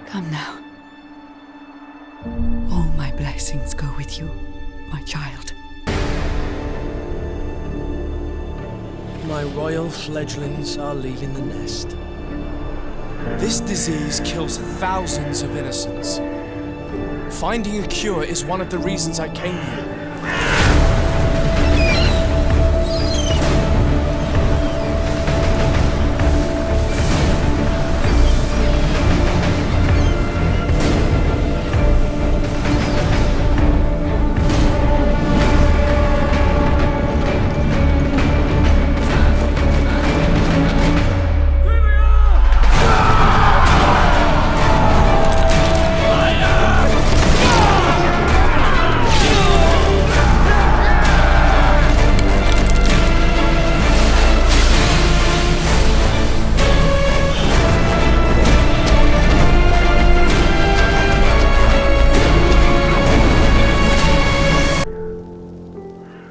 Come now. All my blessings go with you, my child. My royal fledglings are leaving the nest. This disease kills thousands of innocents. Finding a cure is one of the reasons I came here.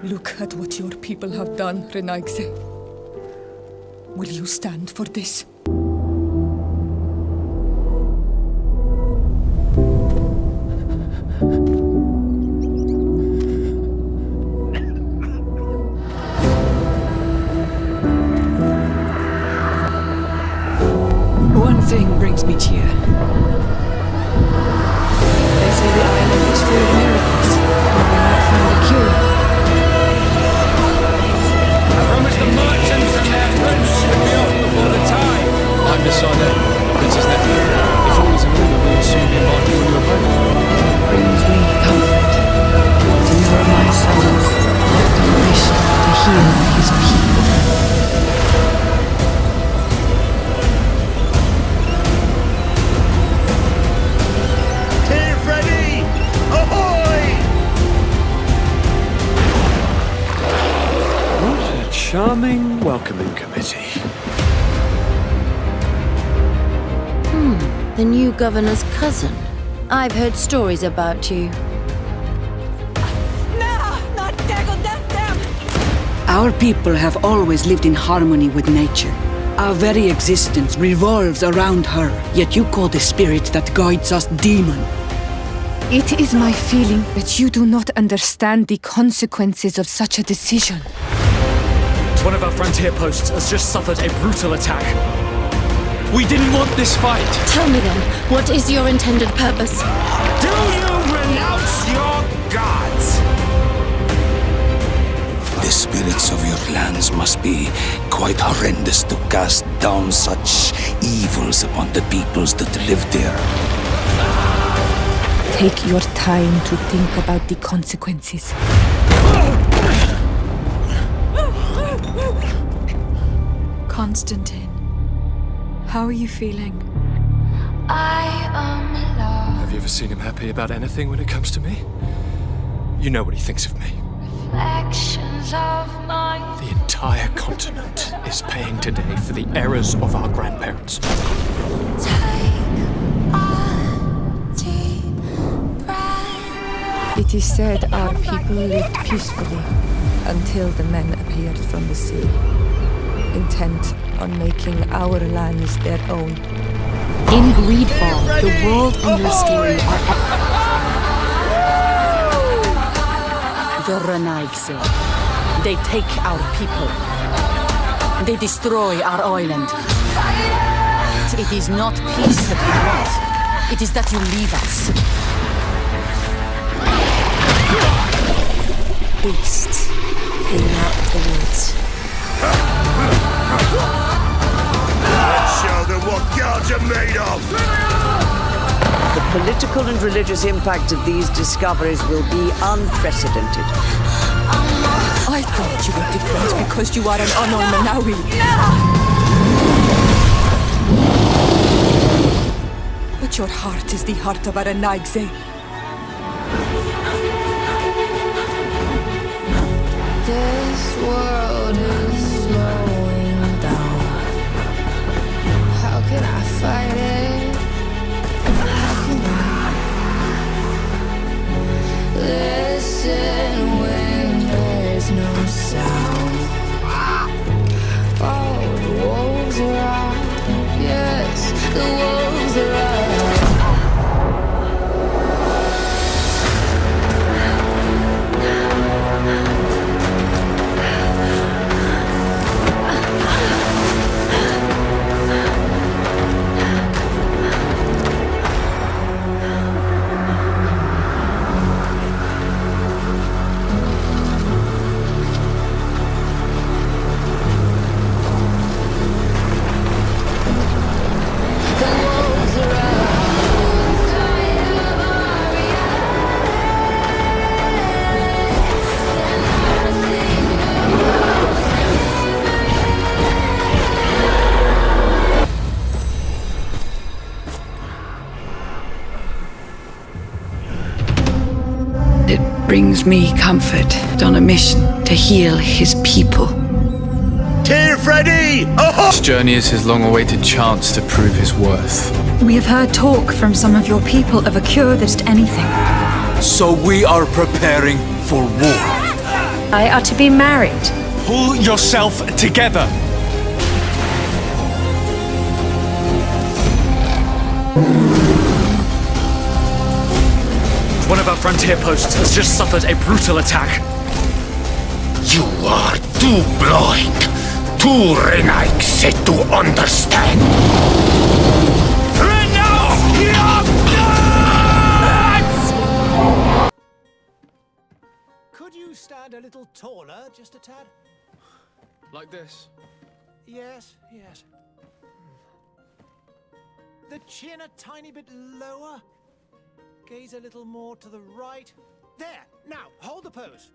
Look at what your people have done, Renaigse. Will you stand for this? One thing brings me cheer. They say the island is full of miracles, but we not found a cure. The merchants and their prince should be off before the tide. I'm Masada, Prince's nephew. If all is in order, we'll soon be embarking on your boat. It brings me comfort to know my sons left on a mission to heal his people. Team ready! Ahoy! What a charming welcoming committee. The new governor's cousin. I've heard stories about you. Our people have always lived in harmony with nature. Our very existence revolves around her, yet you call the spirit that guides us demon. It is my feeling that you do not understand the consequences of such a decision. One of our frontier posts has just suffered a brutal attack. We didn't want this fight. Tell me then, what is your intended purpose? Do you renounce your gods? The spirits of your lands must be quite horrendous to cast down such evils upon the peoples that live there. Take your time to think about the consequences. Constantine, how are you feeling? Have you ever seen him happy about anything when it comes to me? You know what he thinks of me. The entire continent is paying today for the errors of our grandparents. It is said our people lived peacefully until the men appeared from the sea, intent on making our lands their own. In GreedFall, the world and your story are The Renaigse. They take our people. They destroy our island. It is not peace that we want. It is that you leave us. Beasts came out of the woods. Let's show them what gods are made of! The political and religious impact of these discoveries will be unprecedented. I thought you were different because you are an Anol Manawi. But your heart is the heart of a Renaigse. This world is slowing down. How can I fight it? How can I listen when there's no sound? Oh, the wolves are out. Yes, the wolves are out. brings me comfort on a mission to heal his people. Tear Freddy! This journey is his long-awaited chance to prove his worth. We have heard talk from some of your people of a cure that's anything. So we are preparing for war. I are to be married. Pull yourself together! One of our frontier posts has just suffered a brutal attack. You are too blind, too renaixed to understand. Could you stand a little taller, just a tad? Like this. Yes, yes. The chin a tiny bit lower. Gaze a little more to the right. There! Now, hold the pose.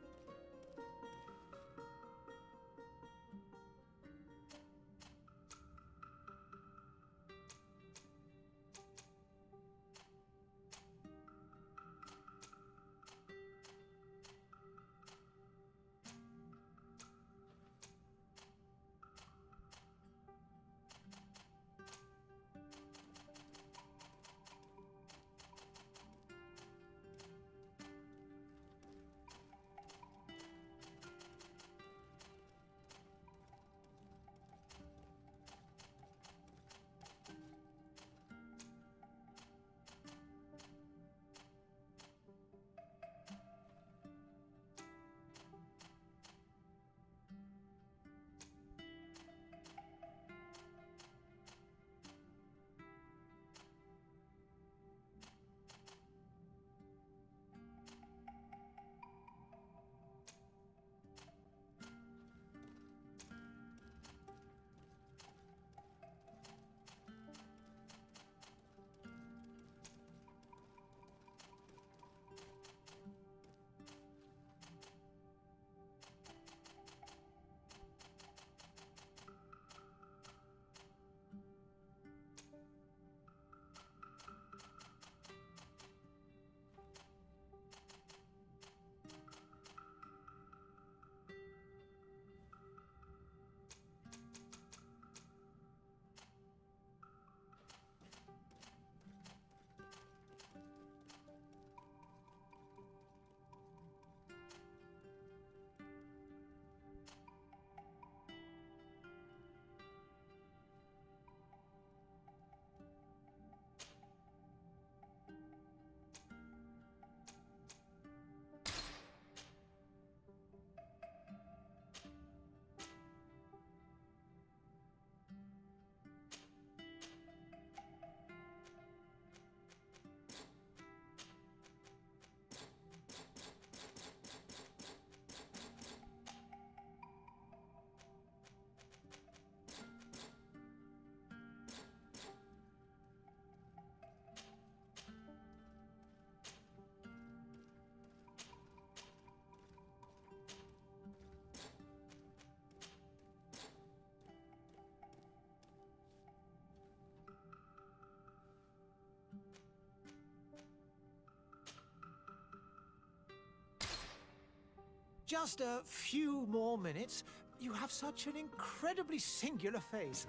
Just a few more minutes. You have such an incredibly singular face.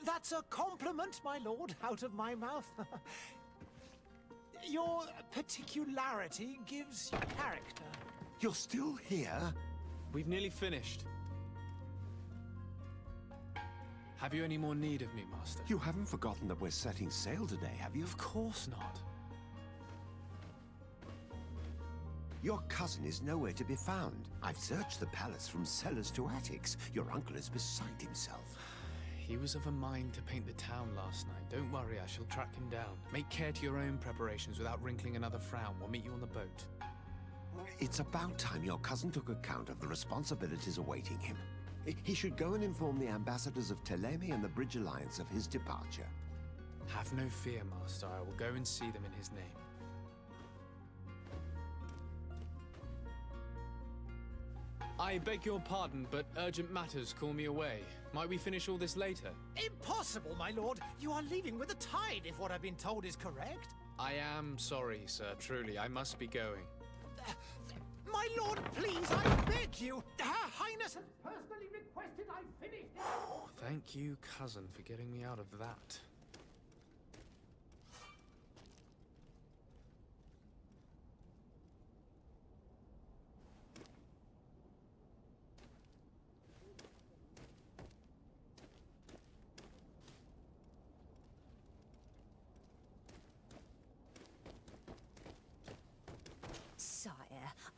That's a compliment, my lord, out of my mouth. Your particularity gives you character. You're still here? We've nearly finished. Have you any more need of me, Master? You haven't forgotten that we're setting sail today, have you? Of course not. Your cousin is nowhere to be found. I've searched the palace from cellars to attics. Your uncle is beside himself. He was of a mind to paint the town last night. Don't worry, I shall track him down. Make care to your own preparations without wrinkling another frown. We'll meet you on the boat. It's about time your cousin took account of the responsibilities awaiting him. He should go and inform the ambassadors of Telemi and the Bridge Alliance of his departure. Have no fear, Master. I will go and see them in his name. I beg your pardon, but urgent matters call me away. Might we finish all this later? Impossible, my lord! You are leaving with the tide, if what I've been told is correct. I am sorry, sir, truly. I must be going. My lord, please, I beg you! Her Highness has personally requested I finish this. Thank you, cousin, for getting me out of that. Sire,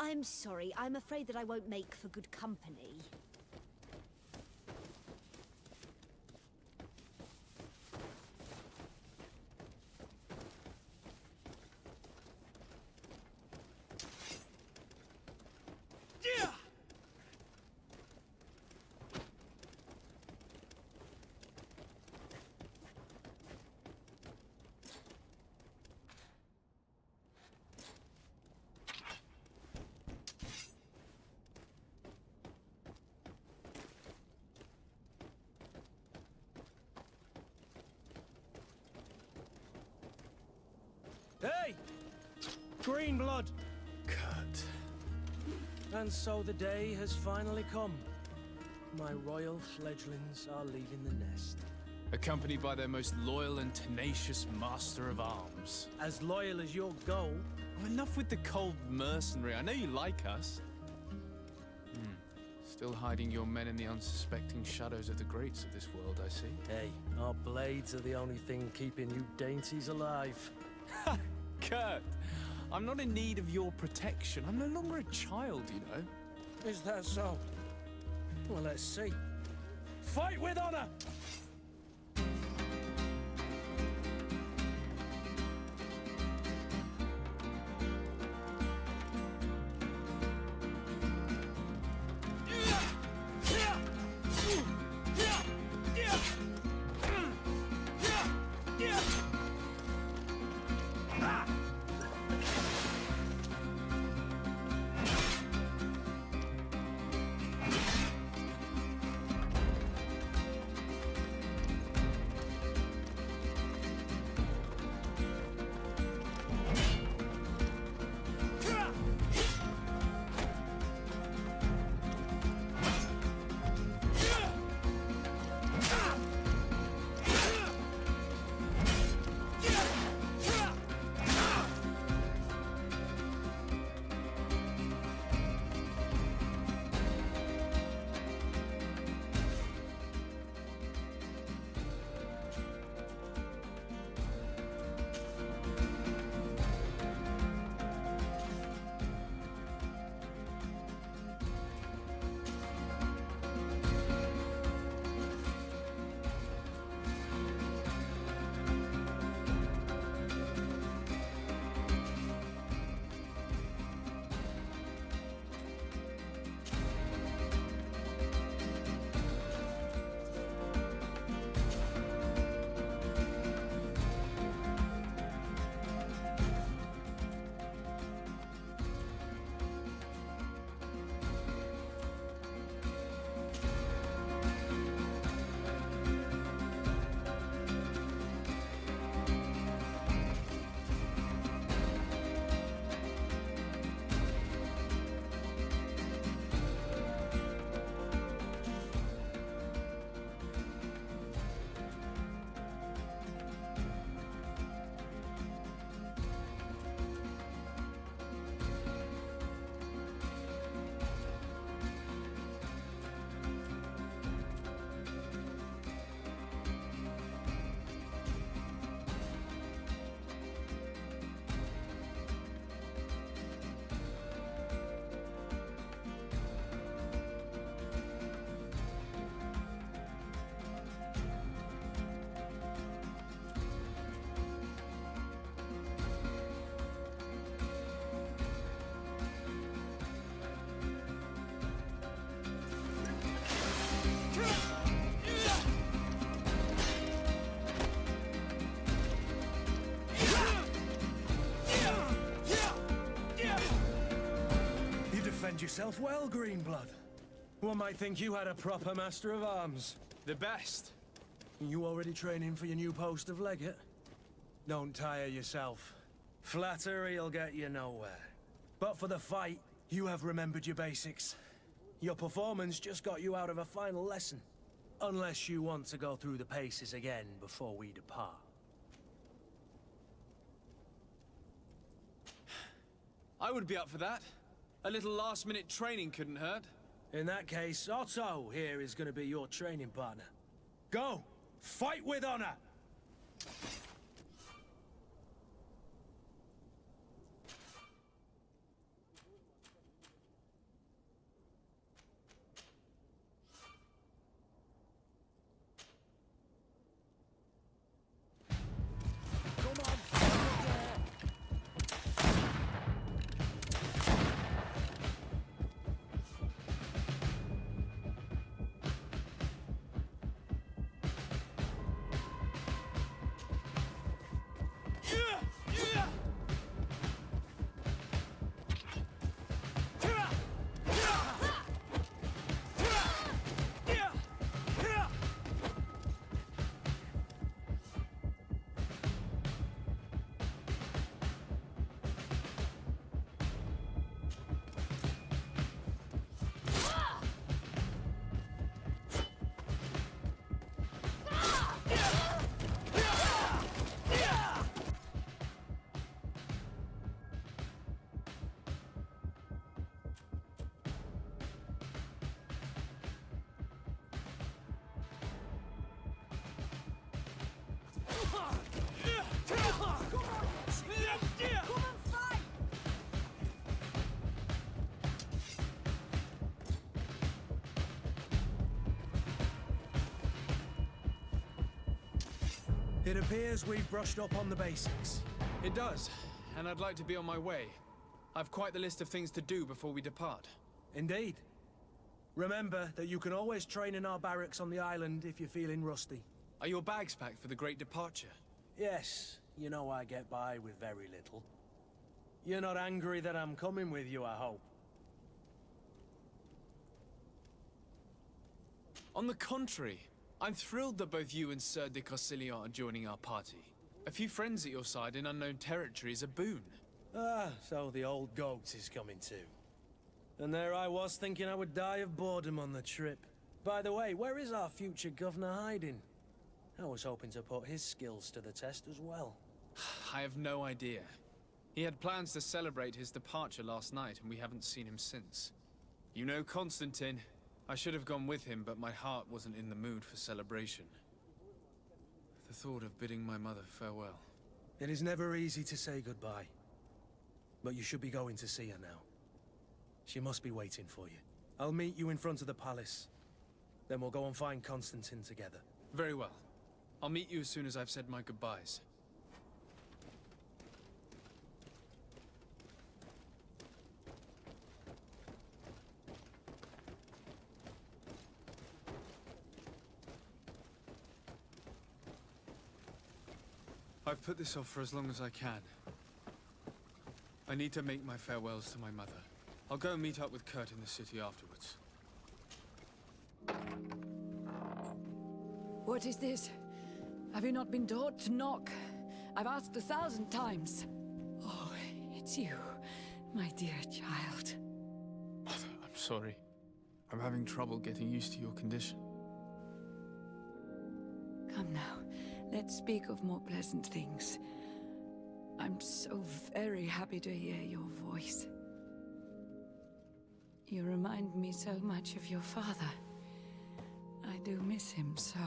I'm sorry. I'm afraid that I won't make for good company. Hey! Green blood! Kurt. And so the day has finally come. My royal fledglings are leaving the nest. Accompanied by their most loyal and tenacious master of arms. As loyal as your goal. Oh, enough with the cold mercenary. I know you like us. Still hiding your men in the unsuspecting shadows of the greats of this world, I see. Hey, our blades are the only thing keeping you dainties alive. Ha! Kurt, I'm not in need of your protection. I'm no longer a child, you know. Is that so? Well, let's see. Fight with honor! Yourself well, Greenblood. One might think you had a proper master of arms. The best. You already training for your new post of legate? Don't tire yourself. Flattery'll get you nowhere. But for the fight, You have remembered your basics. Your performance just got you out of a final lesson. Unless you want to go through the paces again before we depart. I would be up for that. A little last-minute training couldn't hurt. In that case, Otto here is going to be your training partner. Go! Fight with honor! It appears we've brushed up on the basics. It does, and I'd like to be on my way. I've quite the list of things to do before we depart. Indeed. Remember that you can always train in our barracks on the island if you're feeling rusty. Are your bags packed for the great departure? Yes, you know I get by with very little. You're not angry that I'm coming with you, I hope. On the contrary, I'm thrilled that both you and Sir de Corsillon are joining our party. A few friends at your side in unknown territory is a boon. Ah, so the old goat is coming too. And there I was thinking I would die of boredom on the trip. By the way, where is our future governor hiding? I was hoping to put his skills to the test as well. I have no idea. He had plans to celebrate his departure last night, and we haven't seen him since. You know Constantine. I should have gone with him, but my heart wasn't in the mood for celebration. The thought of bidding my mother farewell. It is never easy to say goodbye. But you should be going to see her now. She must be waiting for you. I'll meet you in front of the palace. Then we'll go and find Constantine together. Very well. I'll meet you as soon as I've said my goodbyes. I've put this off for as long as I can. I need to make my farewells to my mother. I'll go and meet up with Kurt in the city afterwards. What is this? Have you not been taught to knock? I've asked 1,000 times. Oh, it's you, my dear child. Mother, I'm sorry. I'm having trouble getting used to your condition. Come now, let's speak of more pleasant things. I'm so very happy to hear your voice. You remind me so much of your father. I do miss him so.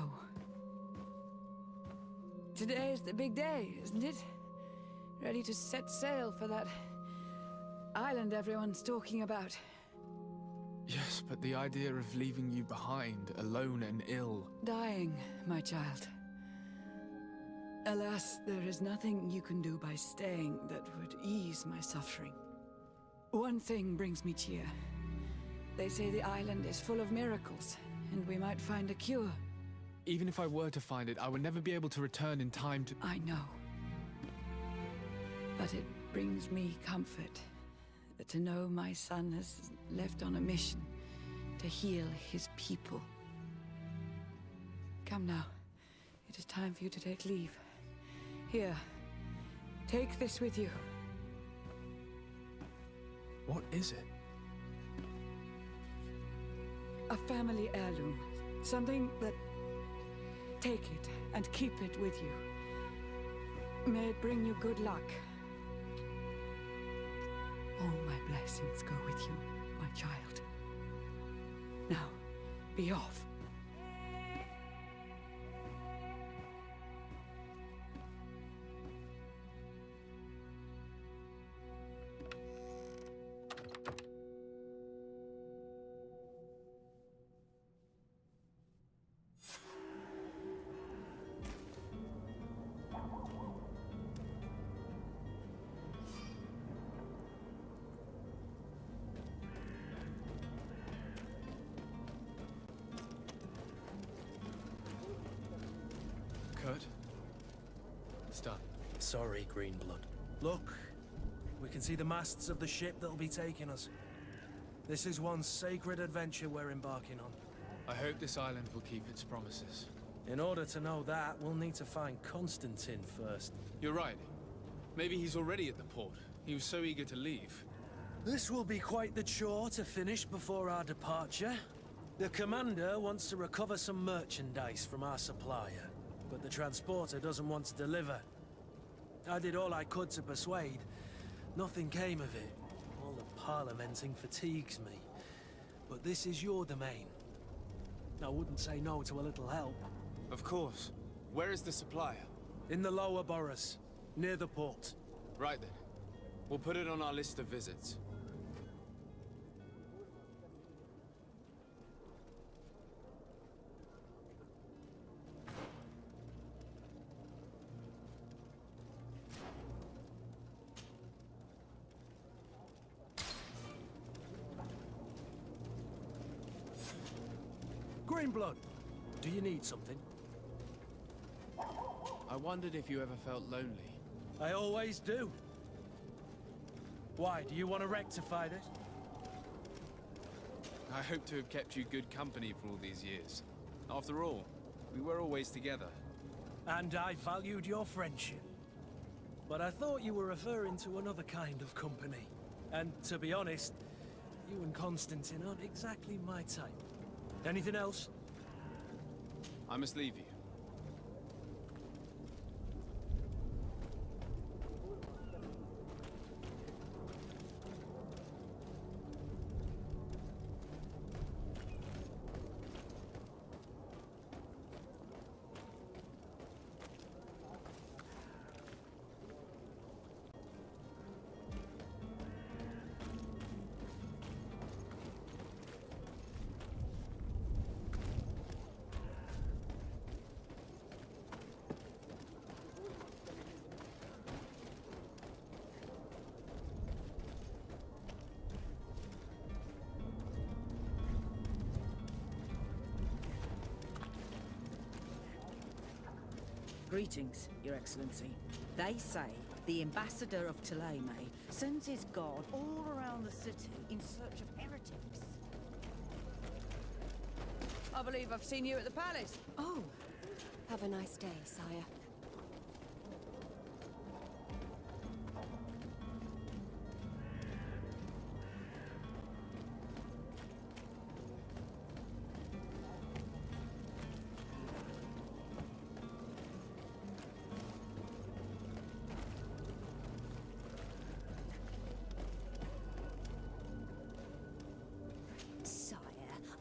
Today is the big day, isn't it? Ready to set sail for that island everyone's talking about. Yes, but the idea of leaving you behind, alone and ill... Dying, my child. Alas, there is nothing you can do by staying that would ease my suffering. One thing brings me cheer. They say the island is full of miracles, and we might find a cure. Even if I were to find it, I would never be able to return in time to... I know. But it brings me comfort to know my son has left on a mission to heal his people. Come now. It is time for you to take leave. Here, take this with you. What is it? A family heirloom. Something that... Take it and keep it with you. May it bring you good luck. All my blessings go with you, my child. Now, be off. Kurt? It's done. Sorry, Greenblood. Look, we can see the masts of the ship that'll be taking us. This is one sacred adventure we're embarking on. I hope this island will keep its promises. In order to know that, we'll need to find Constantine first. You're right. Maybe he's already at the port. He was so eager to leave. This will be quite the chore to finish before our departure. The commander wants to recover some merchandise from our supplier, but the transporter doesn't want to deliver. I did all I could to persuade. Nothing came of it. All the parliamenting fatigues me. But this is your domain. I wouldn't say no to a little help. Of course. Where is the supplier? In the lower boroughs, near the port. Right then. We'll put it on our list of visits. Greenblood, do you need something? I wondered if you ever felt lonely. I always do. Why, do you want to rectify this? I hope to have kept you good company for all these years. After all, we were always together. And I valued your friendship. But I thought you were referring to another kind of company. And to be honest, you and Constantine aren't exactly my type. Anything else? I must leave you. Greetings, Your Excellency. They say the ambassador of Ptolemy sends his guard all around the city in search of heretics. I believe I've seen you at the palace. Oh, have a nice day, sire.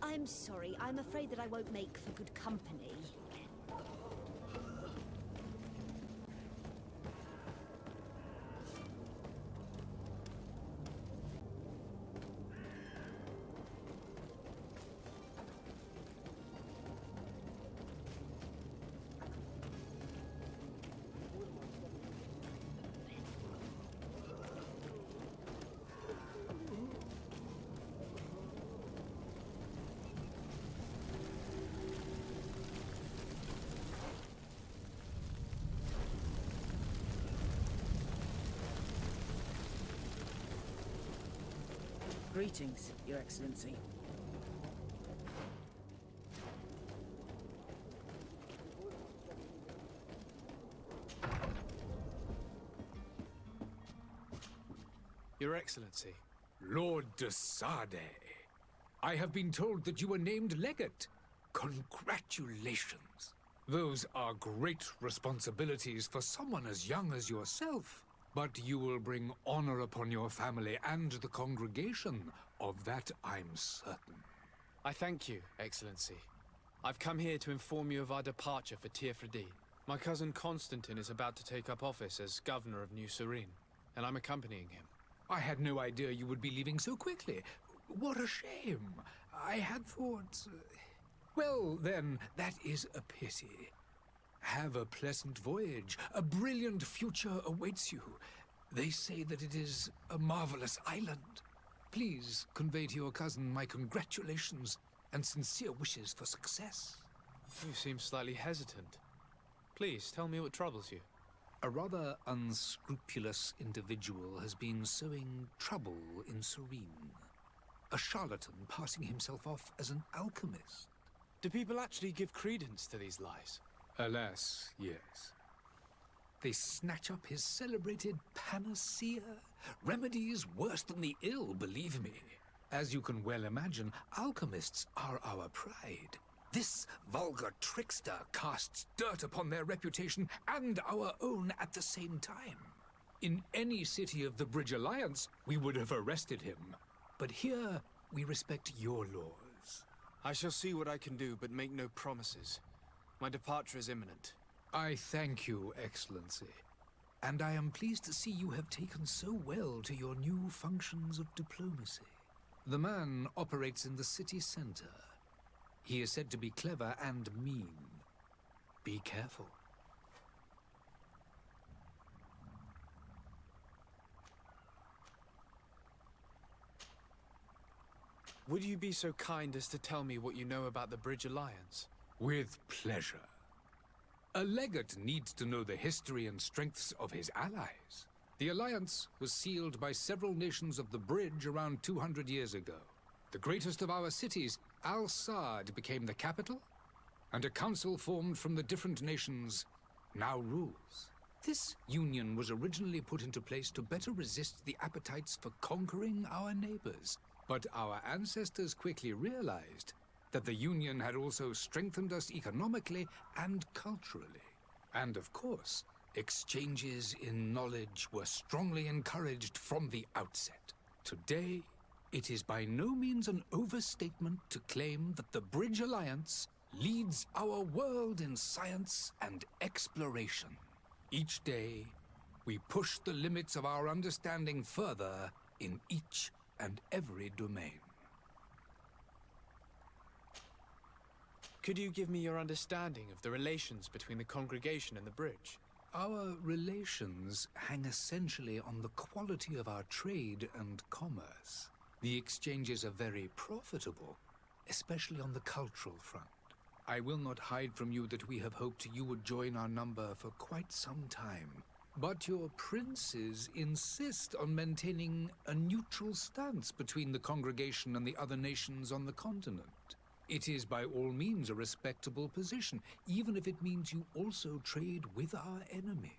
I'm sorry. I'm afraid that I won't make for good company. Greetings, Your Excellency. Your Excellency. Lord de Sade, I have been told that you were named legate. Congratulations. Those are great responsibilities for someone as young as yourself. But you will bring honor upon your family and the congregation. Of that I'm certain. I thank you, Excellency. I've come here to inform you of our departure for Tirfredi. My cousin Constantine is about to take up office as governor of New Serene, and I'm accompanying him. I had no idea you would be leaving so quickly. What a shame. I had thought... Well, then, that is a pity. Have a pleasant voyage. A brilliant future awaits you. They say that it is a marvelous island. Please convey to your cousin my congratulations and sincere wishes for success. You seem slightly hesitant. Please, tell me what troubles you. A rather unscrupulous individual has been sowing trouble in Serene. A charlatan passing himself off as an alchemist. Do people actually give credence to these lies? Alas, yes. They snatch up his celebrated panacea. Remedies worse than the ill, believe me. As you can well imagine, alchemists are our pride. This vulgar trickster casts dirt upon their reputation and our own at the same time. In any city of the Bridge Alliance, we would have arrested him. But here, we respect your laws. I shall see what I can do, but make no promises. My departure is imminent. I thank you, Excellency. And I am pleased to see you have taken so well to your new functions of diplomacy. The man operates in the city center. He is said to be clever and mean. Be careful. Would you be so kind as to tell me what you know about the Bridge Alliance? With pleasure. A legate needs to know the history and strengths of his allies. The alliance was sealed by several nations of the Bridge around 200 years ago. The greatest of our cities, Al-Saad, became the capital, and a council formed from the different nations now rules. This union was originally put into place to better resist the appetites for conquering our neighbors. But our ancestors quickly realized that the Union had also strengthened us economically and culturally. And of course, exchanges in knowledge were strongly encouraged from the outset. Today, it is by no means an overstatement to claim that the Bridge Alliance leads our world in science and exploration. Each day, we push the limits of our understanding further in each and every domain. Could you give me your understanding of the relations between the congregation and the Bridge? Our relations hang essentially on the quality of our trade and commerce. The exchanges are very profitable, especially on the cultural front. I will not hide from you that we have hoped you would join our number for quite some time. But your princes insist on maintaining a neutral stance between the congregation and the other nations on the continent. It is by all means a respectable position, even if it means you also trade with our enemies.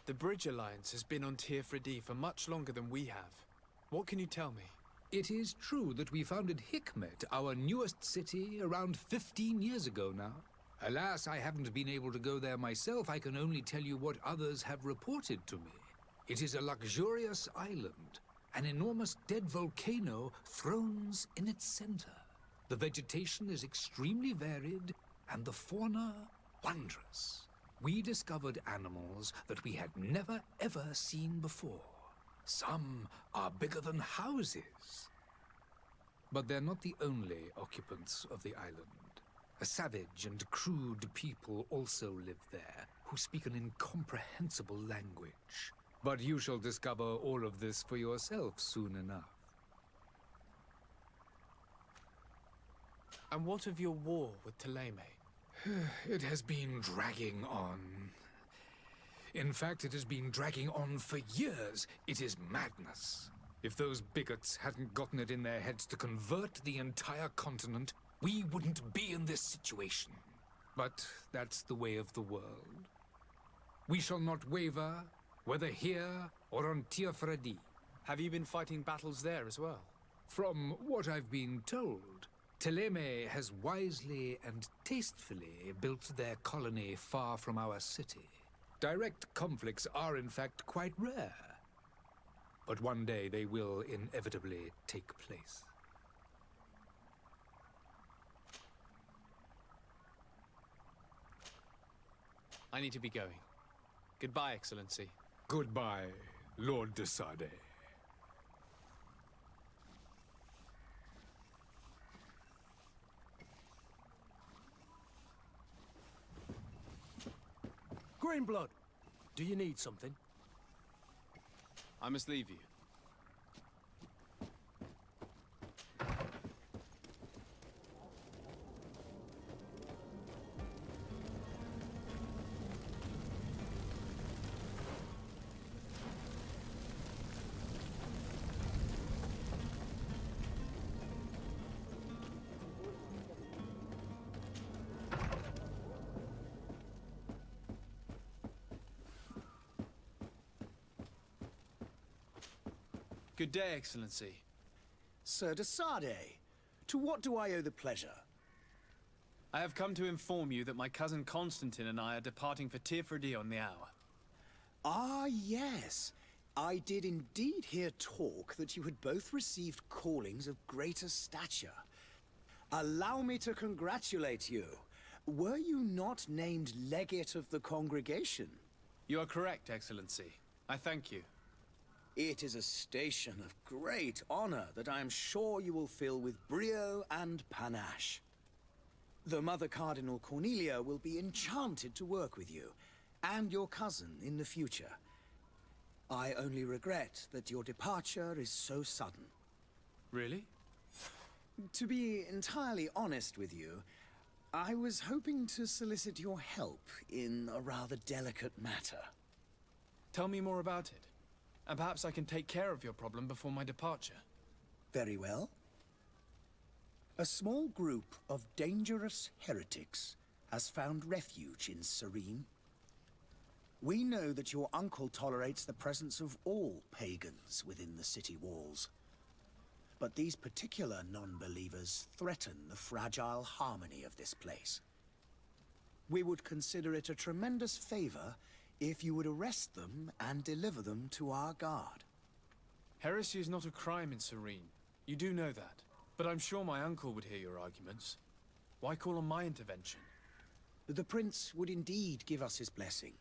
The Bridge Alliance has been on Tirfredi for much longer than we have. What can you tell me? It is true that we founded Hikmet, our newest city, around 15 years ago now. Alas, I haven't been able to go there myself. I can only tell you what others have reported to me. It is a luxurious island. An enormous dead volcano thrones in its center. The vegetation is extremely varied, and the fauna wondrous. We discovered animals that we had never ever seen before. Some are bigger than houses. But they're not the only occupants of the island. A savage and crude people also live there, who speak an incomprehensible language. But you shall discover all of this for yourself soon enough. And what of your war with Thélème? It has been dragging on. In fact, it has been dragging on for years. It is madness. If those bigots hadn't gotten it in their heads to convert the entire continent, we wouldn't be in this situation. But that's the way of the world. We shall not waver, whether here or on Tirfredi. Have you been fighting battles there as well? From what I've been told, Thélème has wisely and tastefully built their colony far from our city. Direct conflicts are in fact quite rare. But one day they will inevitably take place. I need to be going. Goodbye, Excellency. Goodbye, Lord de Sade. Greenblood, do you need something? I must leave you. Good day, Excellency. Sir de Sade, to what do I owe the pleasure? I have come to inform you that my cousin Constantine and I are departing for Tirfredi on the hour. Ah, yes. I did indeed hear talk that you had both received callings of greater stature. Allow me to congratulate you. Were you not named legate of the congregation? You are correct, Excellency. I thank you. It is a station of great honor that I am sure you will fill with brio and panache. The Mother Cardinal Cornelia will be enchanted to work with you, and your cousin in the future. I only regret that your departure is so sudden. Really? To be entirely honest with you, I was hoping to solicit your help in a rather delicate matter. Tell me more about it. And perhaps I can take care of your problem before my departure. Very well. A small group of dangerous heretics has found refuge in Serene. We know that your uncle tolerates the presence of all pagans within the city walls. But these particular non-believers threaten the fragile harmony of this place. We would consider it a tremendous favor if you would arrest them and deliver them to our guard. Heresy is not a crime in Serene. You do know that. But I'm sure my uncle would hear your arguments. Why call on my intervention? The prince would indeed give us his blessing,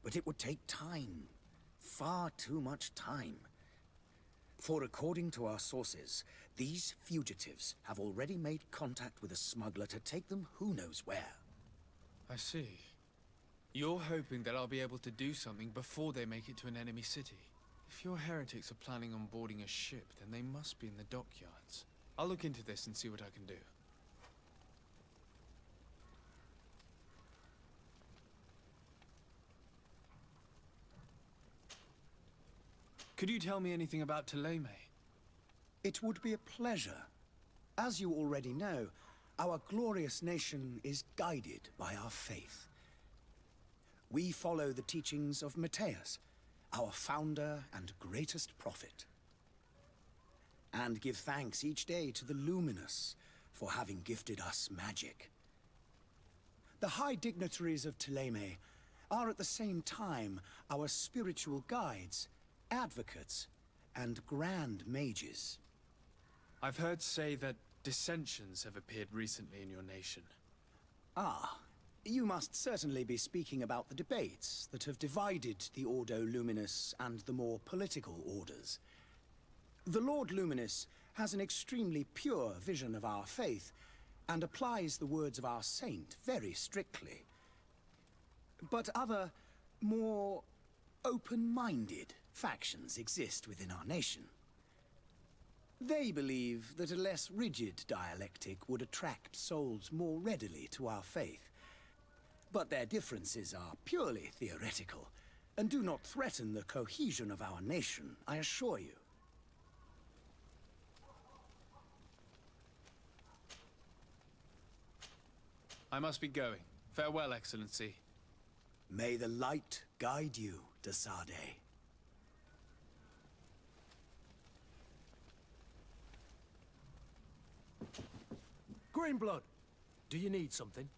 but it would take time. Far too much time. For according to our sources, these fugitives have already made contact with a smuggler to take them who knows where. I see. You're hoping that I'll be able to do something before they make it to an enemy city. If your heretics are planning on boarding a ship, then they must be in the dockyards. I'll look into this and see what I can do. Could you tell me anything about Thélème? It would be a pleasure. As you already know, our glorious nation is guided by our faith. We follow the teachings of Matthias, our founder and greatest prophet. And give thanks each day to the Luminous for having gifted us magic. The high dignitaries of Thélème are at the same time our spiritual guides, advocates, and grand mages. I've heard say that dissensions have appeared recently in your nation. Ah. You must certainly be speaking about the debates that have divided the Ordo Luminous and the more political orders. The Lord Luminous has an extremely pure vision of our faith and applies the words of our saint very strictly. But other, more open-minded factions exist within our nation. They believe that a less rigid dialectic would attract souls more readily to our faith. But their differences are purely theoretical, and do not threaten the cohesion of our nation, I assure you. I must be going. Farewell, Excellency. May the light guide you, de Sade. Greenblood, do you need something?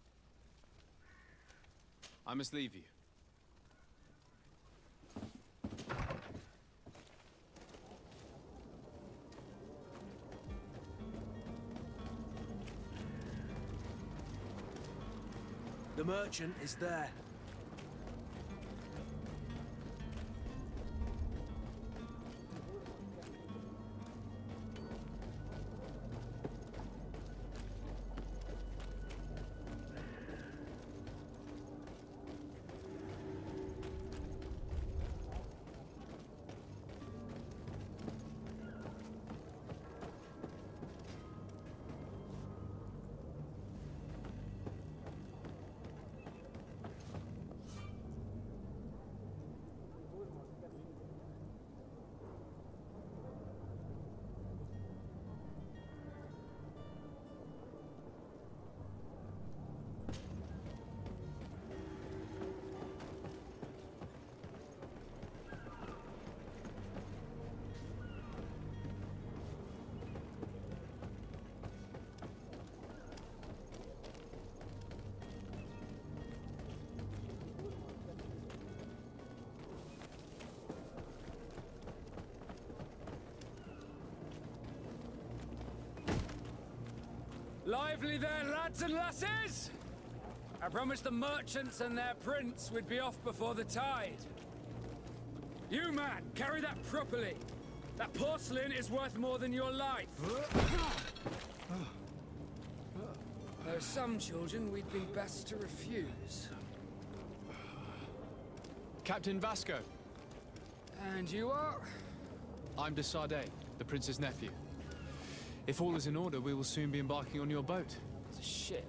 I must leave you. The merchant is there. Lively there, lads and lasses! I promised the merchants and their prince we'd be off before the tide. You, man, carry that properly. That porcelain is worth more than your life. There are some children we'd be best to refuse. Captain Vasco. And you are? I'm de Sardet, the prince's nephew. If all is in order, we will soon be embarking on your boat. It's a ship,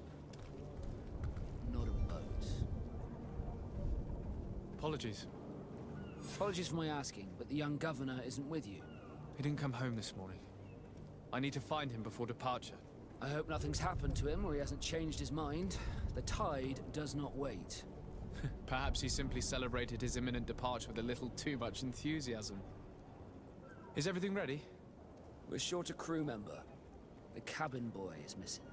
not a boat. Apologies. Apologies for my asking, but the young governor isn't with you. He didn't come home this morning. I need to find him before departure. I hope nothing's happened to him or he hasn't changed his mind. The tide does not wait. Perhaps he simply celebrated his imminent departure with a little too much enthusiasm. Is everything ready? We're short a crew member. The cabin boy is missing.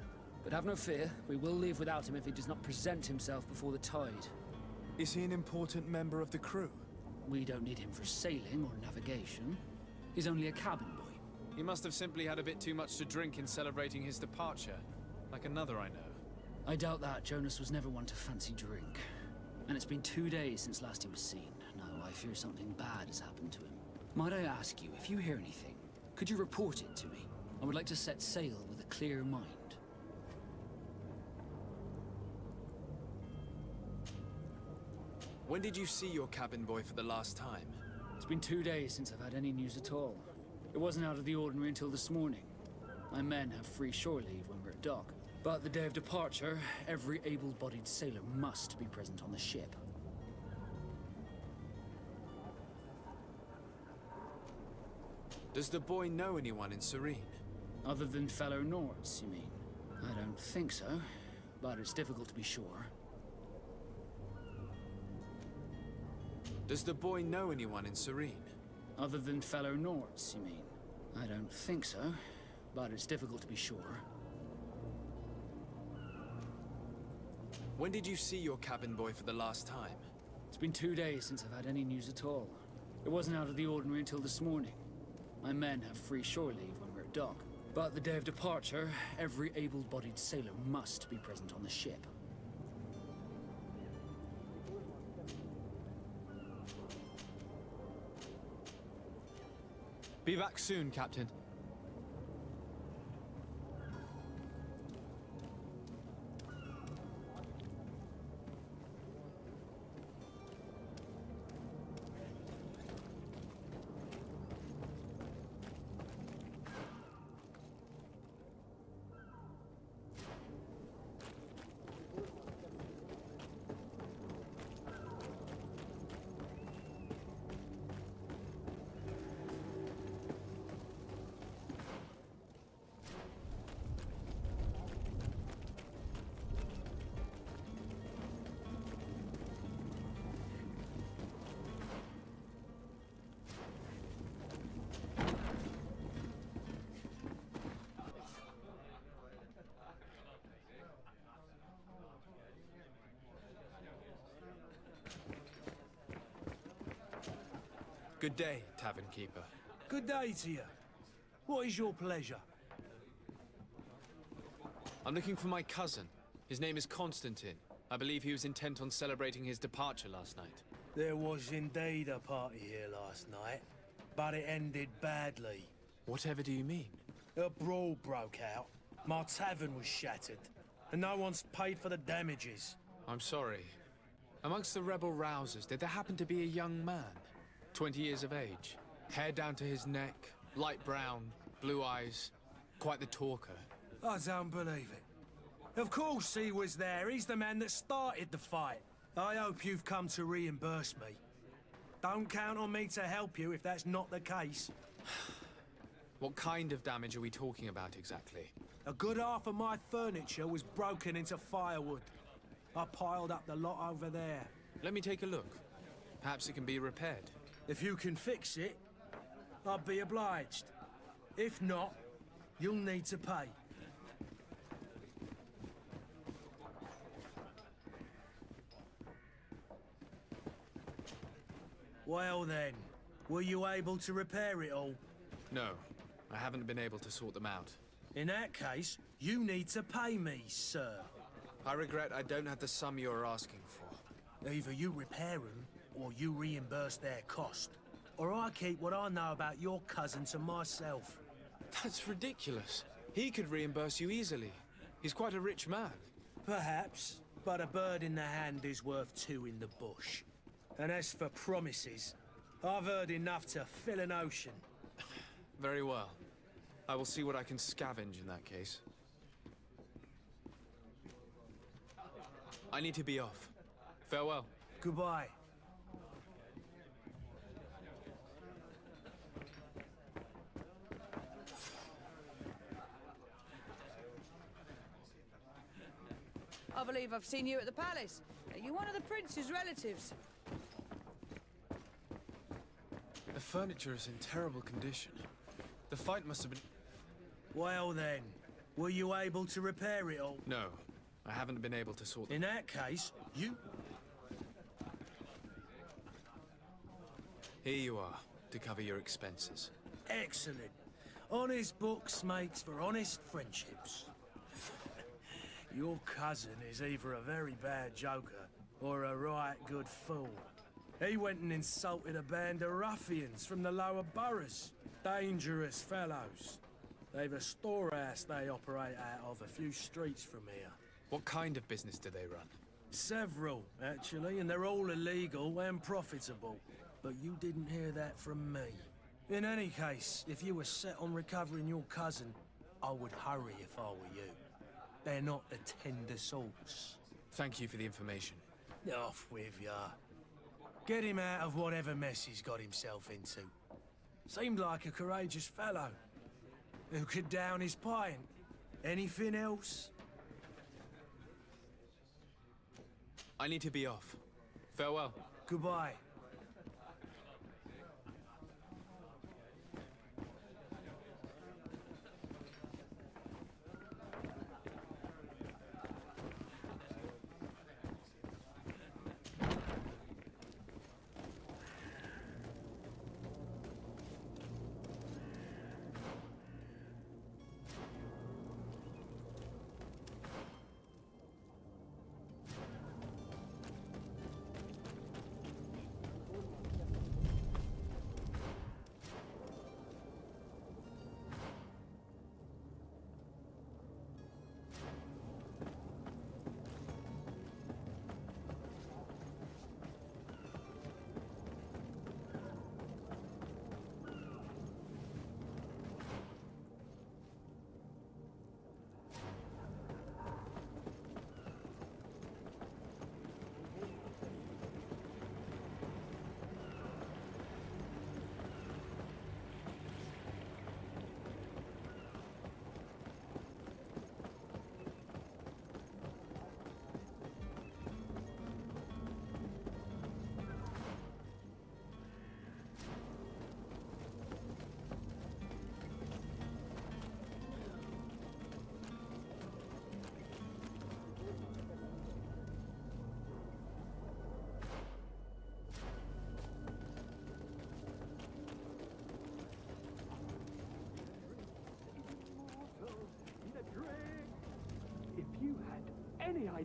But have no fear, we will leave without him if he does not present himself before the tide. Is he an important member of the crew? We don't need him for sailing or navigation. He's only a cabin boy. He must have simply had a bit too much to drink in celebrating his departure. Like another I know. I doubt that. Jonas was never one to fancy drink. And it's been 2 days since last he was seen. Now I fear something bad has happened to him. Might I ask you, if you hear anything, could you report it to me? I would like to set sail with a clear mind. When did you see your cabin boy for the last time? It's been 2 days since I've had any news at all. It wasn't out of the ordinary until this morning. My men have free shore leave when we're at dock. But the day of departure, every able-bodied sailor must be present on the ship. Does the boy know anyone in Serene? Other than fellow Nords, you mean? I don't think so, but it's difficult to be sure. Does the boy know anyone in Serene? Other than fellow Nords, you mean? I don't think so, but it's difficult to be sure. When did you see your cabin boy for the last time? It's been 2 days since I've had any news at all. It wasn't out of the ordinary until this morning. My men have free shore leave when we're at dock. But the day of departure, every able-bodied sailor must be present on the ship. Be back soon, Captain. Good day, tavern keeper. Good day to you. What is your pleasure? I'm looking for my cousin. His name is Constantine. I believe he was intent on celebrating his departure last night. There was indeed a party here last night, but it ended badly. Whatever do you mean? A brawl broke out. My tavern was shattered, and no one's paid for the damages. I'm sorry. Amongst the rebel rousers, did there happen to be a young man? 20 years of age, hair down to his neck, light brown, blue eyes, quite the talker. I don't believe it. Of course he was there. He's the man that started the fight. I hope you've come to reimburse me. Don't count on me to help you if that's not the case. What kind of damage are we talking about exactly? A good half of my furniture was broken into firewood. I piled up the lot over there. Let me take a look. Perhaps it can be repaired. If you can fix it, I'd be obliged. If not, you'll need to pay. Well then, were you able to repair it all? No, I haven't been able to sort them out. In that case, you need to pay me, sir. I regret I don't have the sum you're asking for. Either you repair them, or you reimburse their cost. Or I keep what I know about your cousin to myself. That's ridiculous. He could reimburse you easily. He's quite a rich man. Perhaps, but a bird in the hand is worth two in the bush. And as for promises, I've heard enough to fill an ocean. Very well. I will see what I can scavenge in that case. I need to be off. Farewell. Goodbye. I believe I've seen you at the palace. Are you one of the prince's relatives? The furniture is in terrible condition. The fight must have been... Well then, were you able to repair it all? No, I haven't been able to sort them. In that case, you... Here you are, to cover your expenses. Excellent. Honest books makes for honest friendships. Your cousin is either a very bad joker or a right good fool. He went and insulted a band of ruffians from the lower boroughs. Dangerous fellows. They've a storehouse they operate out of a few streets from here. What kind of business do they run? Several, actually, and they're all illegal and profitable. But you didn't hear that from me. In any case, if you were set on recovering your cousin, I would hurry if I were you. They're not the tender sorts. Thank you for the information. Off with ya. Get him out of whatever mess he's got himself into. Seemed like a courageous fellow. Who could down his pint. Anything else? I need to be off. Farewell. Goodbye.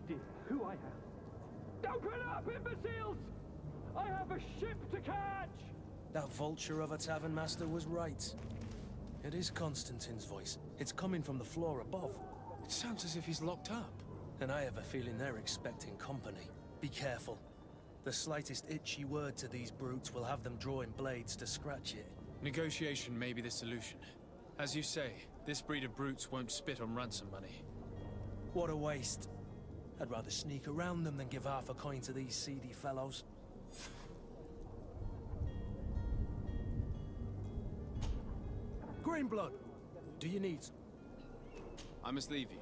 idea who I am? Open up, imbeciles! I have a ship to catch! That vulture of a tavern master was right. It is Constantine's voice. It's coming from the floor above. It sounds as if he's locked up. And I have a feeling they're expecting company. Be careful. The slightest itchy word to these brutes will have them drawing blades to scratch it. Negotiation may be the solution. As you say, this breed of brutes won't spit on ransom money. What a waste. I'd rather sneak around them than give half a coin to these seedy fellows. Greenblood, do you need some? I must leave you.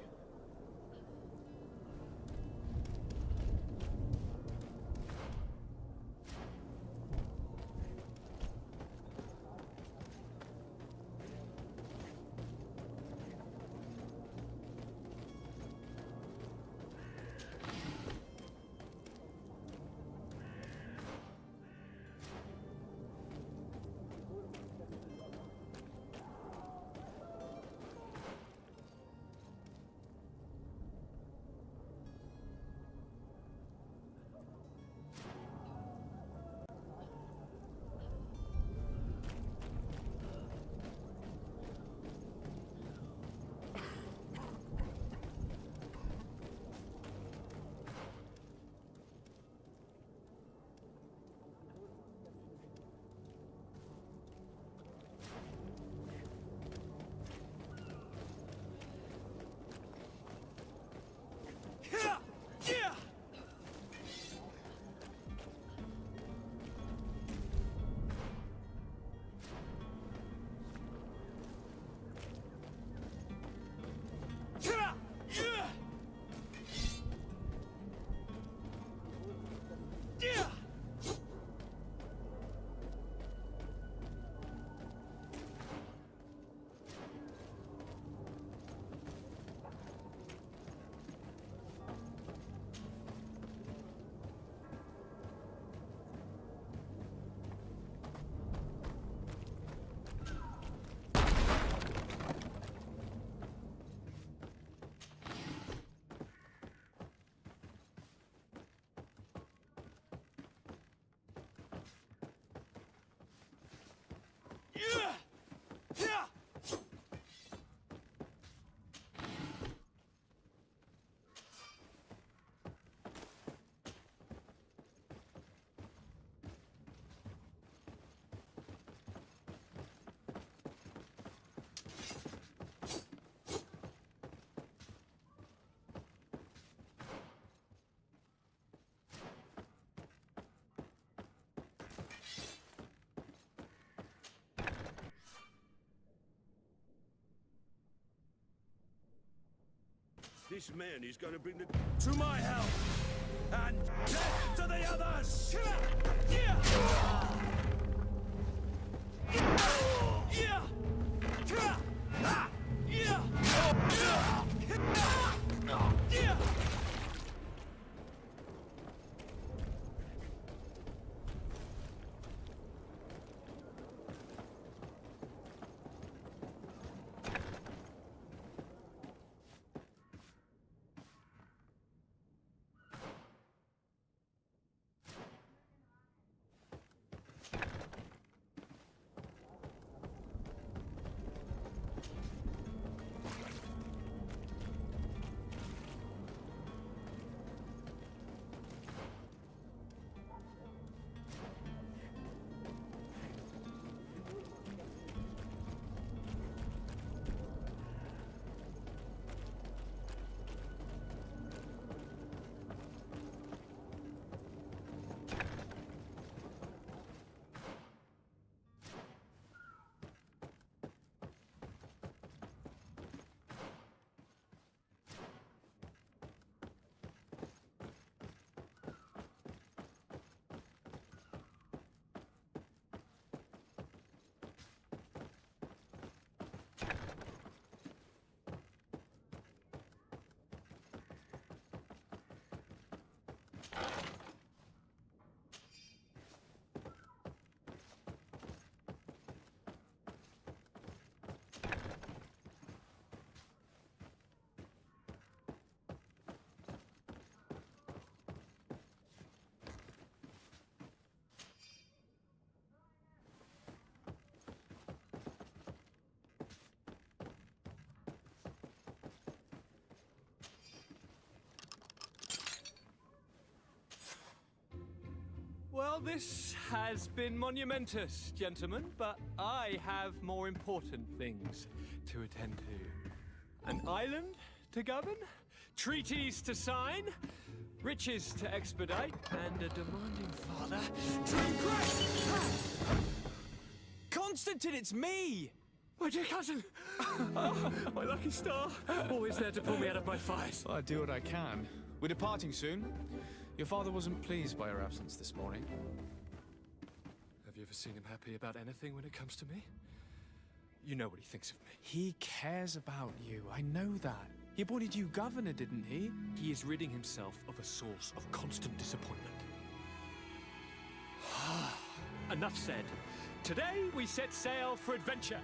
This man is going to bring the... To my help! And death to the others! Well, this has been monumentous, gentlemen, but I have more important things to attend to. An island to govern, treaties to sign, riches to expedite, and a demanding father to impress. Constantine, it's me! My dear cousin! Oh, my lucky star! Always there to pull me out of my fires. Well, I do what I can. We're departing soon. Your father wasn't pleased by your absence this morning. Have you ever seen him happy about anything when it comes to me? You know what he thinks of me. He cares about you. I know that. He appointed you governor, didn't he? He is ridding himself of a source of constant disappointment. Enough said. Today we set sail for adventure.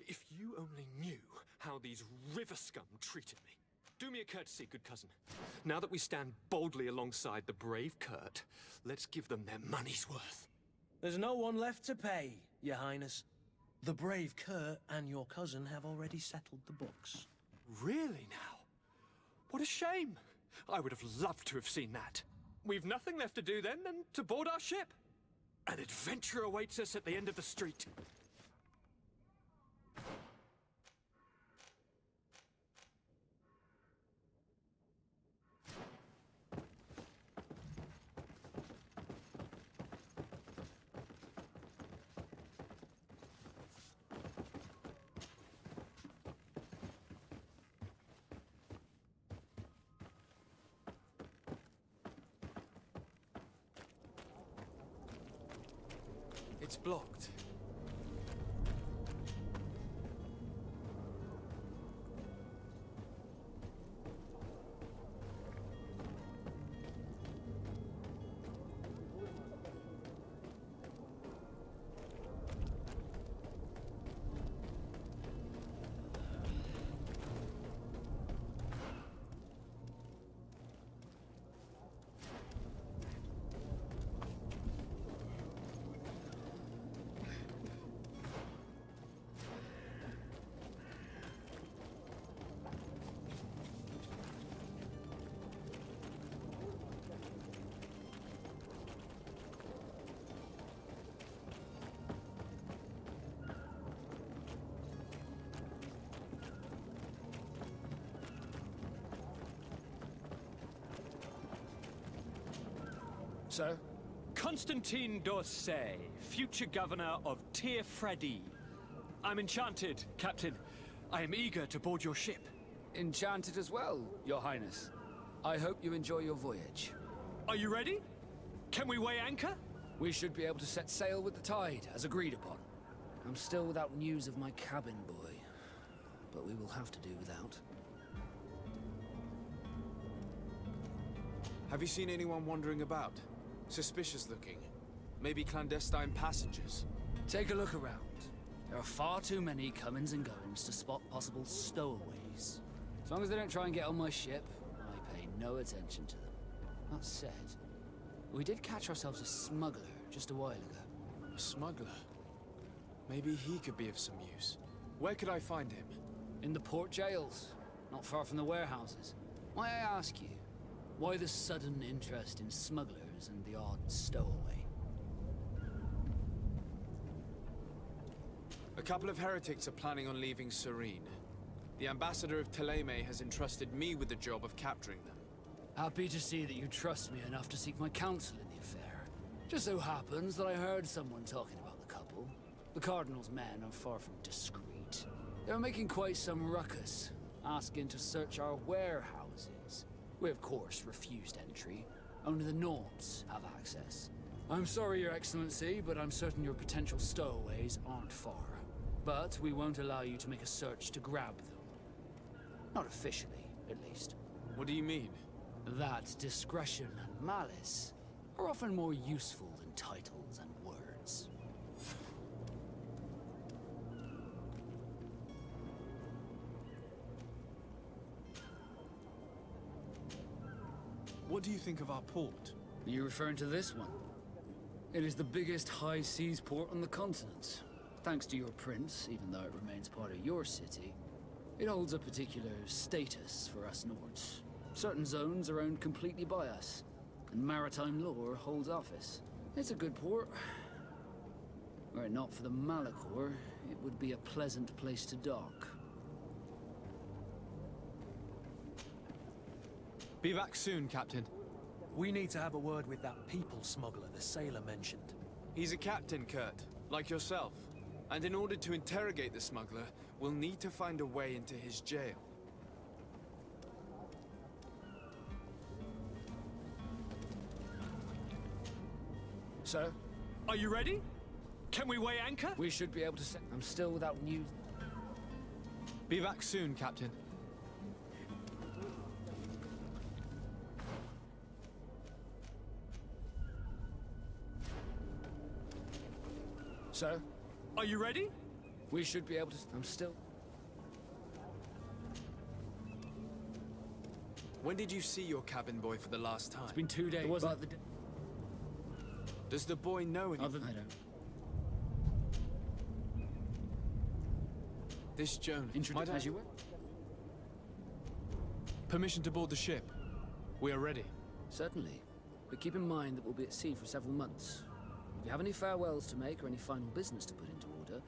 If you only knew how these river scum treated me. Do me a courtesy, good cousin. Now that we stand boldly alongside the brave Kurt, let's give them their money's worth. There's no one left to pay, Your Highness. The brave Kurt and your cousin have already settled the books. Really now? What a shame. I would have loved to have seen that. We've nothing left to do then than to board our ship. An adventure awaits us at the end of the street. It's blocked. Sir? Constantine d'Orsay, future governor of Tir-Freddy. I'm enchanted, Captain. I am eager to board your ship. Enchanted as well, Your Highness. I hope you enjoy your voyage. Are you ready? Can we weigh anchor? We should be able to set sail with the tide, as agreed upon. I'm still without news of my cabin boy, but we will have to do without. Have you seen anyone wandering about? Suspicious looking. Maybe clandestine passengers. Take a look around. There are far too many comings and goings to spot possible stowaways. As long as they don't try and get on my ship, I pay no attention to them. That said, we did catch ourselves a smuggler just a while ago. A smuggler? Maybe he could be of some use. Where could I find him? In the port jails, not far from the warehouses. May I ask you, why the sudden interest in smugglers and the odd stowaway? A couple of heretics are planning on leaving Serene. The ambassador of Thélème has entrusted me with the job of capturing them. Happy to see that you trust me enough to seek my counsel in the affair. Just so happens that I heard someone talking about the couple. The Cardinal's men are far from discreet. They're making quite some ruckus, asking to search our warehouses. We of course refused entry. Only the Nords have access. I'm sorry, Your Excellency, but I'm certain your potential stowaways aren't far. But we won't allow you to make a search to grab them. Not officially, at least. What do you mean? That discretion and malice are often more useful than titles and words. What do you think of our port? Are you referring to this one? It is the biggest high seas port on the continent. Thanks to your prince, even though it remains part of your city, It holds a particular status for us Nords. Certain zones are owned completely by us, and maritime law holds office. It's a good port. Were it not for the Malachor, it would be a pleasant place to dock. Be back soon, Captain. We need to have a word with that people smuggler the sailor mentioned. He's a captain, Kurt, like yourself. And in order to interrogate the smuggler, we'll need to find a way into his jail. Sir? Are you ready? Can we weigh anchor? We should be able to set... I'm still without news. Be back soon, Captain. Sir? Are you ready? We should be able to... I'm still... When did you see your cabin boy for the last time? It's been 2 days. It wasn't the... Does the boy know anything? I don't. This Jonas... As you were? Permission to board the ship. We are ready. Certainly. But keep in mind that we'll be at sea for several months. If you have any farewells to make or any final business to put into order,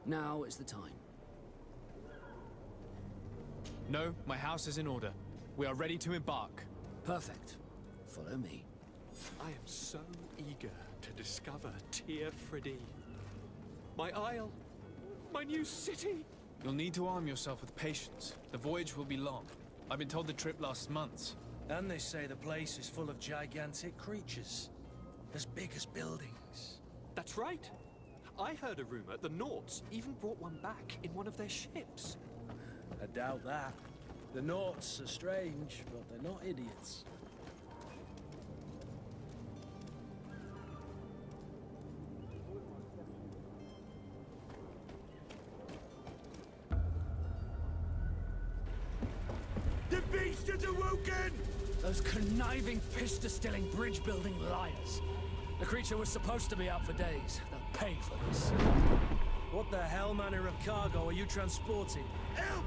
now is the time. No, my house is in order. We are ready to embark. Perfect. Follow me. I am so eager to discover Tyr Friddy. My isle. My new city. You'll need to arm yourself with patience. The voyage will be long. I've been told the trip lasts months. And they say the place is full of gigantic creatures. As big as buildings. That's right. I heard a rumor the Nords even brought one back in one of their ships. I doubt that. The Nords are strange, but they're not idiots. The beast has awoken! Those conniving, pista-stilling, bridge-building liars. The creature was supposed to be out for days. They'll pay for this. What the hell manner of cargo are you transporting? Help!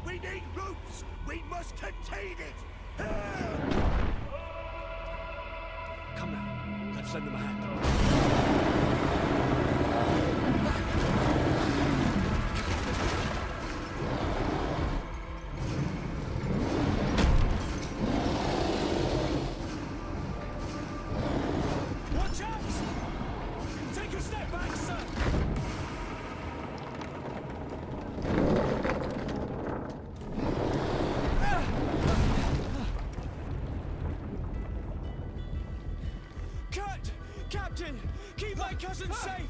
We need ropes! We must contain it! Help! Come now, let's lend them a hand. Watch out! Take a step back, sir! Kurt! Captain! Keep my cousin safe!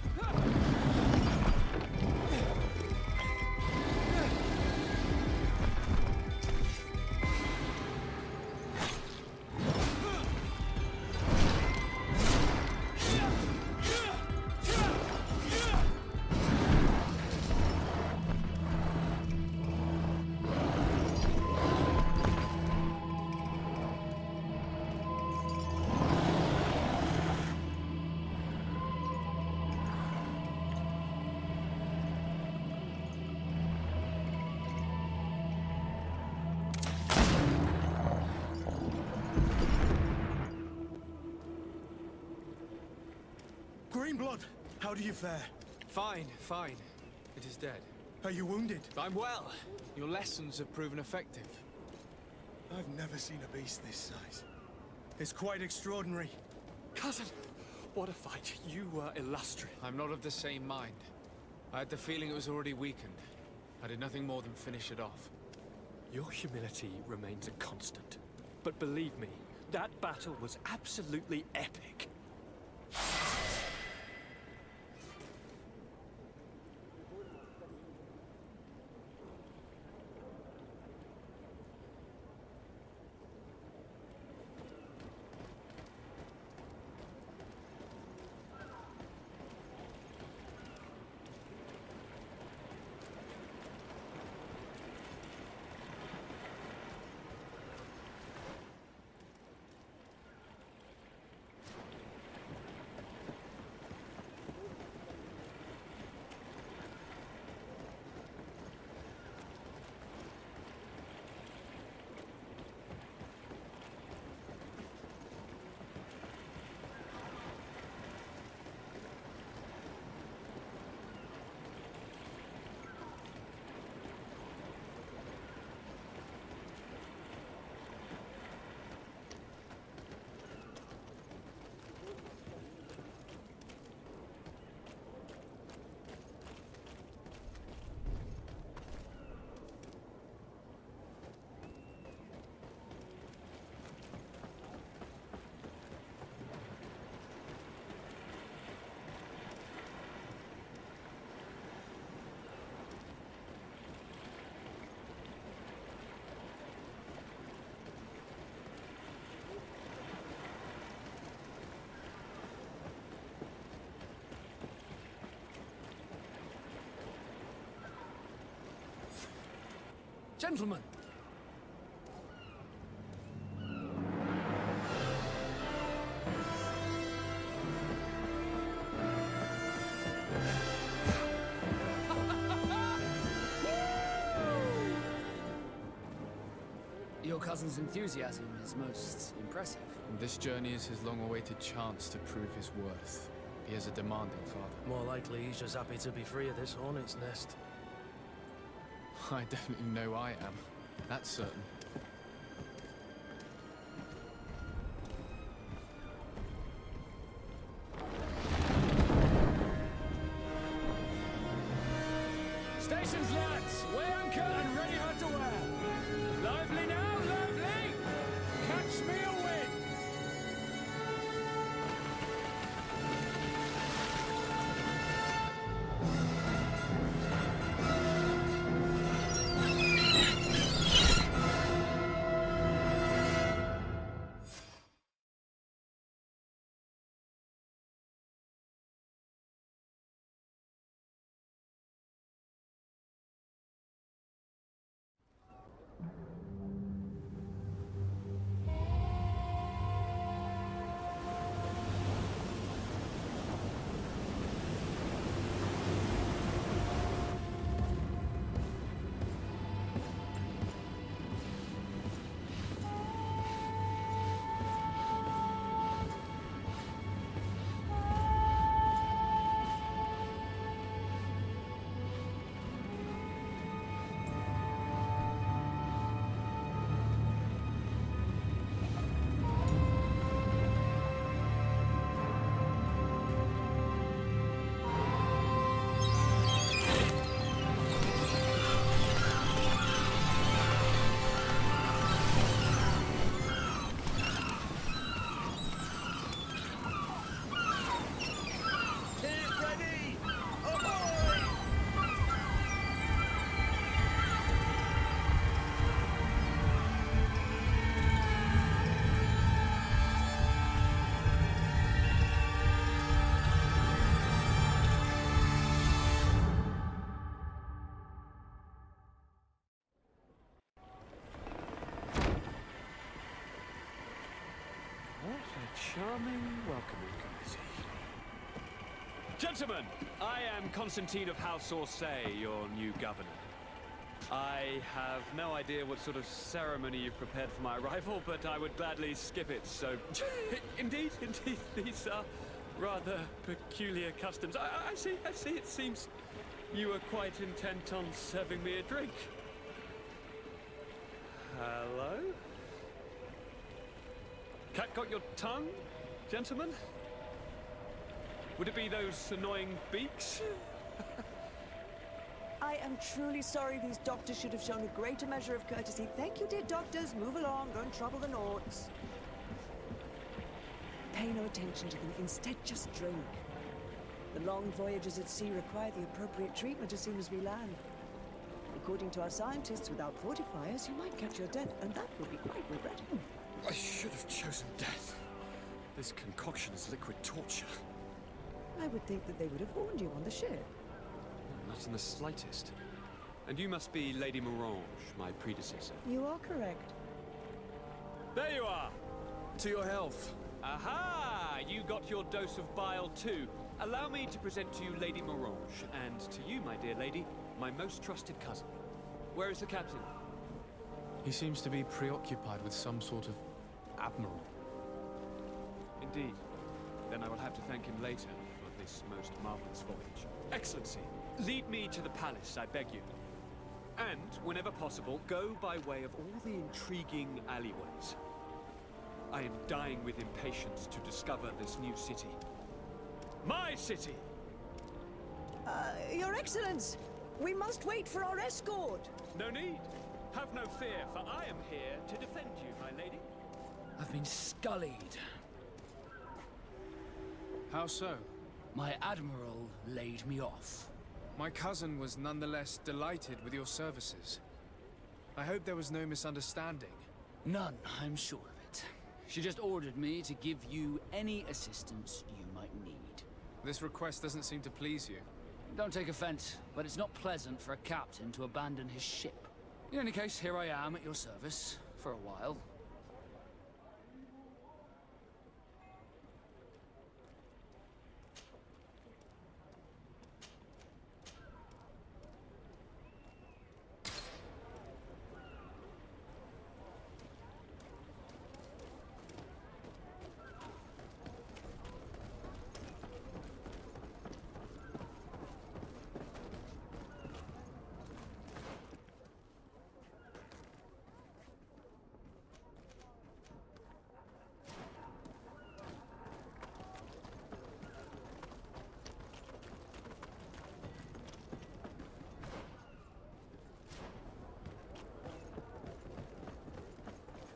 Greenblood, how do you fare? Fine, fine. It is dead. Are you wounded? I'm well. Your lessons have proven effective. I've never seen a beast this size. It's quite extraordinary. Cousin, what a fight. You were illustrious. I'm not of the same mind. I had the feeling it was already weakened. I did nothing more than finish it off. Your humility remains a constant. But believe me, that battle was absolutely epic. Gentlemen! Your cousin's enthusiasm is most impressive. This journey is his long-awaited chance to prove his worth. He is a demanding father. More likely he's just happy to be free of this hornet's nest. I definitely know I am. That's certain. Stations, lads! Weigh anchor and ready her to wear! Lively now, lively! Catch me a wind! Charming welcoming committee. Gentlemen, I am Constantine of House Orsay, your new governor. I have no idea what sort of ceremony you've prepared for my arrival, but I would gladly skip it, so... Indeed, these are rather peculiar customs. I see, it seems you were quite intent on serving me a drink. Hello? Cat got your tongue, gentlemen? Would it be those annoying beaks? I am truly sorry. These doctors should have shown a greater measure of courtesy. Thank you, dear doctors. Move along. Don't trouble the Nords. Pay no attention to them. Instead, just drink. The long voyages at sea require the appropriate treatment as soon as we land. According to our scientists, without fortifiers, you might catch your death, and that would be quite regrettable. I should have chosen death. This concoction is liquid torture. I would think that they would have warned you on the ship. Not in the slightest. And you must be Lady Morange, my predecessor. You are correct. There you are! To your health. Aha! You got your dose of bile too. Allow me to present to you Lady Morange, and to you, my dear lady, my most trusted cousin. Where is the captain? He seems to be preoccupied with some sort of admiral. Indeed. Then I will have to thank him later for this most marvelous voyage. Excellency, lead me to the palace, I beg you. And, whenever possible, go by way of all the intriguing alleyways. I am dying with impatience to discover this new city. My city! Your Excellence! We must wait for our escort! No need. Have no fear, for I am here to defend you, my lady. I've been scullied. How so? My admiral laid me off. My cousin was nonetheless delighted with your services. I hope there was no misunderstanding. None, I'm sure of it. She just ordered me to give you any assistance you might need. This request doesn't seem to please you. Don't take offense, but it's not pleasant for a captain to abandon his ship. In any case, here I am at your service for a while.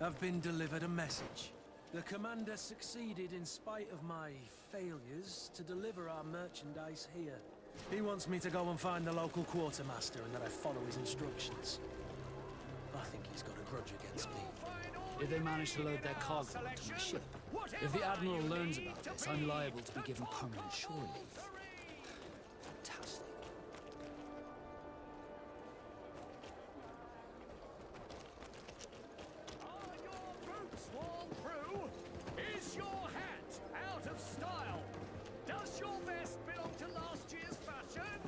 I've been delivered a message. The commander succeeded in spite of my failures to deliver our merchandise here. He wants me to go and find the local quartermaster and that I follow his instructions. I think he's got a grudge against me. Did they manage to load their cargo onto my ship? If the Admiral learns about this, I'm liable to be given permanent shore leave. Fantastic. Is your hat out of style? Does your vest belong to last year's fashion?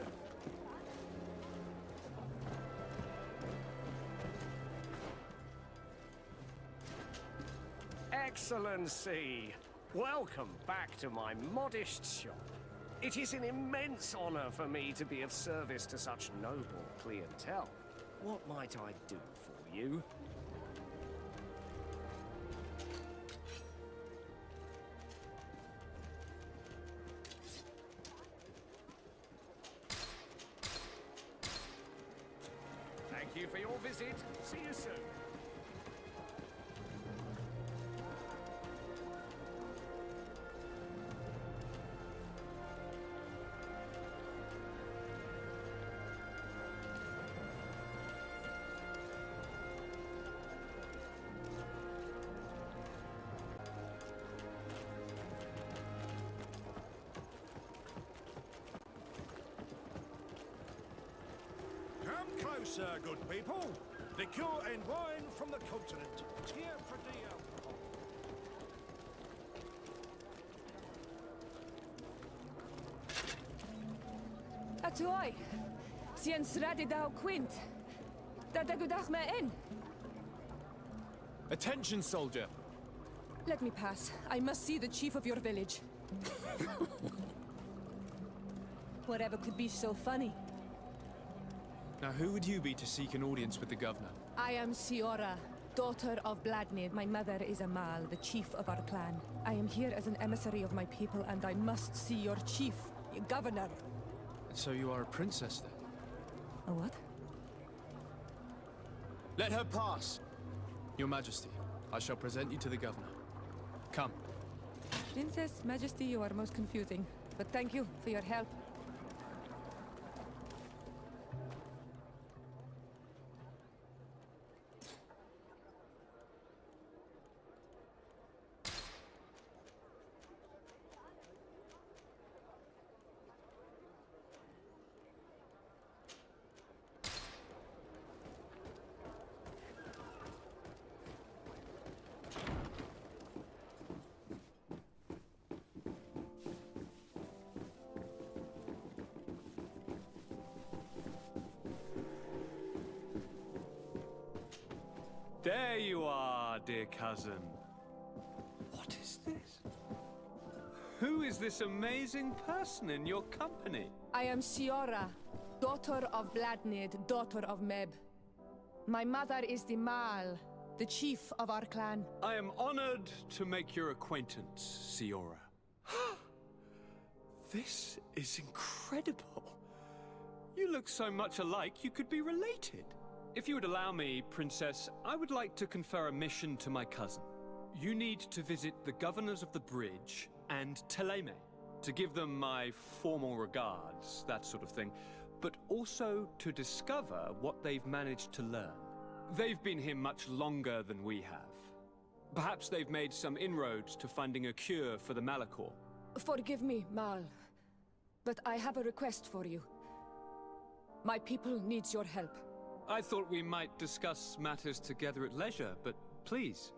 Excellency, welcome back to my modest shop. It is an immense honor for me to be of service to such noble clientele. What might I do for you? Thank you for your visit. See you soon. Come closer, good people. Liqueur and wine from the continent. Here for the alcohol. Atuoi, sien sradi dau quint. Dadagudach me in. Attention, soldier. Let me pass. I must see the chief of your village. Whatever could be so funny? Now, who would you be to seek an audience with the governor? I am Siora, daughter of Bladnid. My mother is Amal, the chief of our clan. I am here as an emissary of my people, and I must see your chief, your governor. And so you are a princess, then? A what? Let her pass! Your Majesty, I shall present you to the governor. Come. Princess, Majesty, you are most confusing. But thank you for your help. There you are, dear cousin. What is this? Who is this amazing person in your company? I am Siora, daughter of Bladnid, daughter of Meb. My mother is the Mal, the chief of our clan. I am honored to make your acquaintance, Siora. This is incredible. You look so much alike you could be related. If you would allow me, Princess, I would like to confer a mission to my cousin. You need to visit the governors of the bridge and Teleme, to give them my formal regards, that sort of thing, but also to discover what they've managed to learn. They've been here much longer than we have. Perhaps they've made some inroads to finding a cure for the Malachor. Forgive me, Mal, but I have a request for you. My people needs your help. I thought we might discuss matters together at leisure, but please,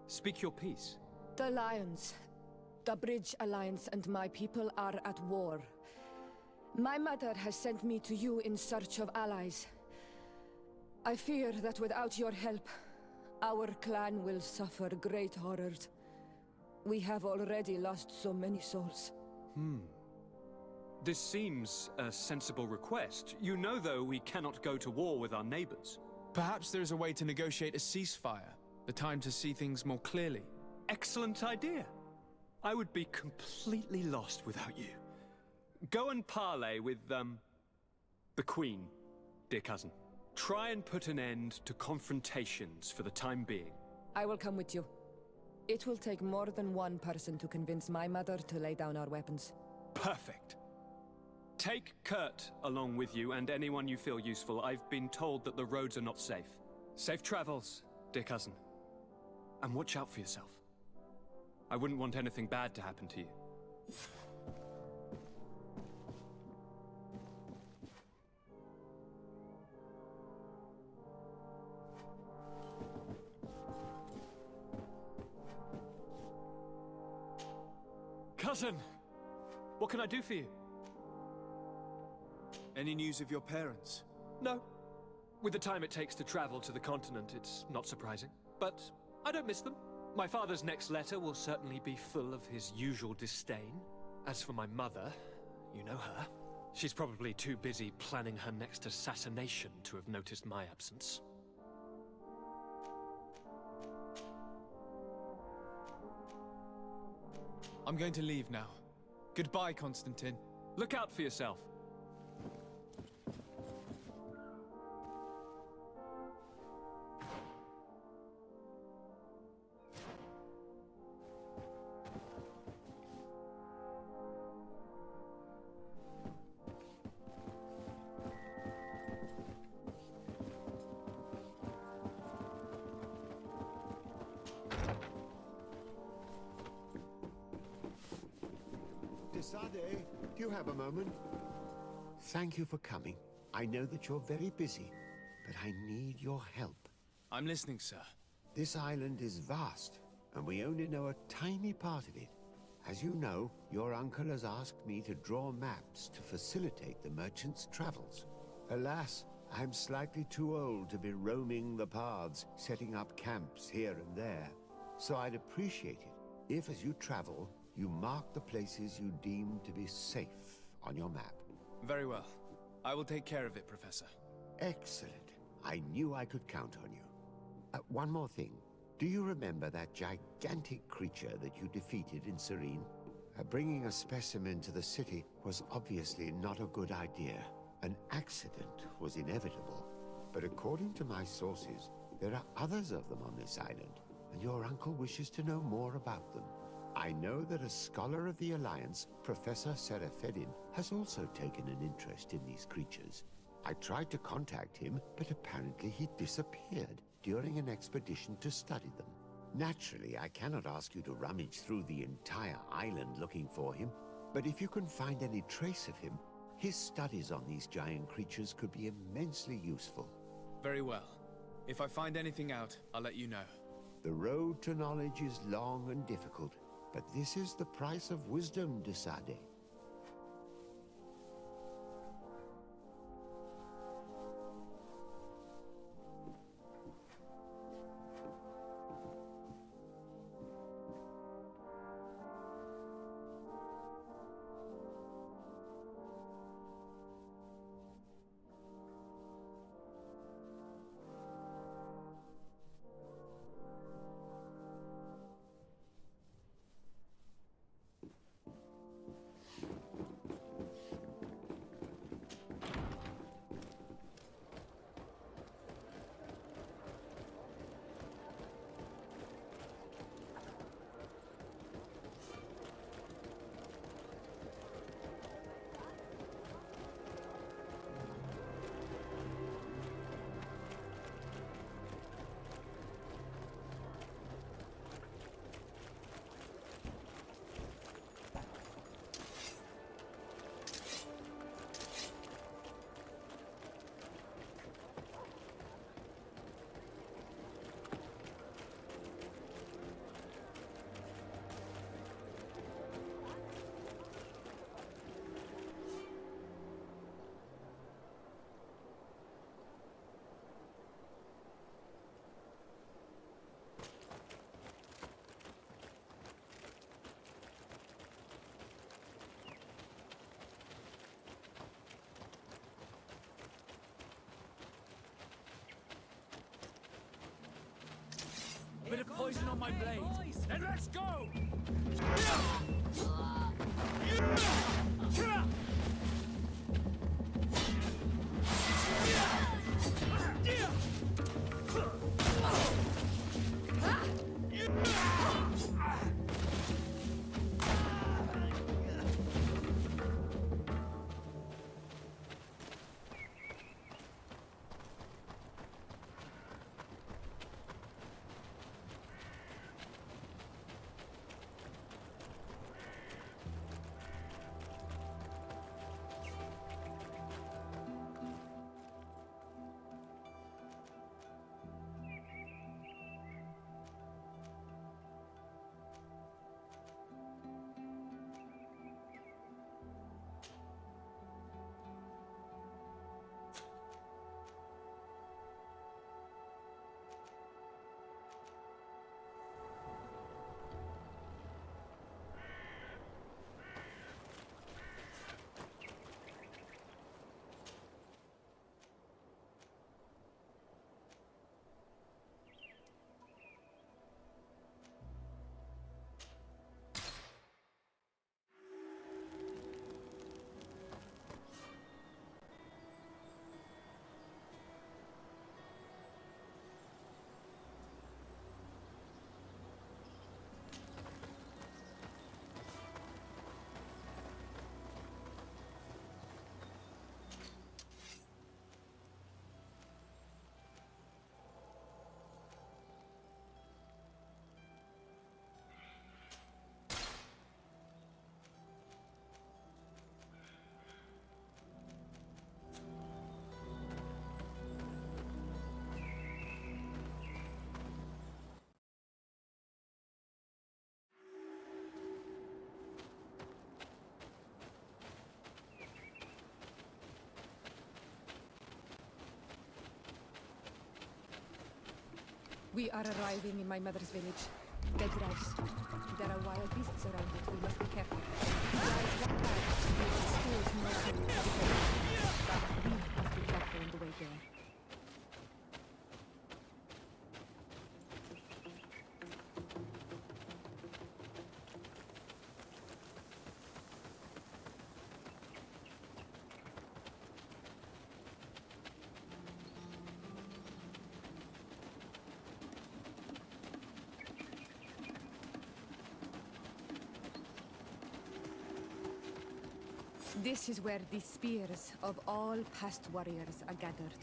speak your piece. The Lions, the Bridge Alliance and my people are at war. My mother has sent me to you in search of allies. I fear that without your help, our clan will suffer great horrors. We have already lost so many souls. This seems a sensible request. You know, though, we cannot go to war with our neighbors. Perhaps there is a way to negotiate a ceasefire. The time to see things more clearly. Excellent idea. I would be completely lost without you. Go and parley with, the Queen, dear cousin. Try and put an end to confrontations for the time being. I will come with you. It will take more than one person to convince my mother to lay down our weapons. Perfect. Take Kurt along with you and anyone you feel useful. I've been told that the roads are not safe. Safe travels, dear cousin. And watch out for yourself. I wouldn't want anything bad to happen to you. Cousin! What can I do for you? Any news of your parents? No. With the time it takes to travel to the continent, it's not surprising. But I don't miss them. My father's next letter will certainly be full of his usual disdain. As for my mother, you know her. She's probably too busy planning her next assassination to have noticed my absence. I'm going to leave now. Goodbye, Constantine. Look out for yourself. Desade, do you have a moment? Thank you for coming. I know that you're very busy, but I need your help. I'm listening, sir. This island is vast, and we only know a tiny part of it. As you know, your uncle has asked me to draw maps to facilitate the merchants' travels. Alas, I'm slightly too old to be roaming the paths, setting up camps here and there. So I'd appreciate it if, as you travel, you mark the places you deem to be safe on your map. Very well. I will take care of it, Professor. Excellent. I knew I could count on you. One more thing. Do you remember that gigantic creature that you defeated in Serene? Bringing a specimen to the city was obviously not a good idea. An accident was inevitable. But according to my sources, there are others of them on this island, and your uncle wishes to know more about them. I know that a scholar of the Alliance, Professor Serafedin, has also taken an interest in these creatures. I tried to contact him, but apparently he disappeared during an expedition to study them. Naturally, I cannot ask you to rummage through the entire island looking for him, but if you can find any trace of him, his studies on these giant creatures could be immensely useful. Very well. If I find anything out, I'll let you know. The road to knowledge is long and difficult, but this is the price of wisdom, Desade. Bit of poison on my blade. Then let's go! We are arriving in my mother's village. Dead rice. There are wild beasts around it. We must be careful. There is one path which steals no food, but we must be careful on the way there. This is where the spears of all past warriors are gathered.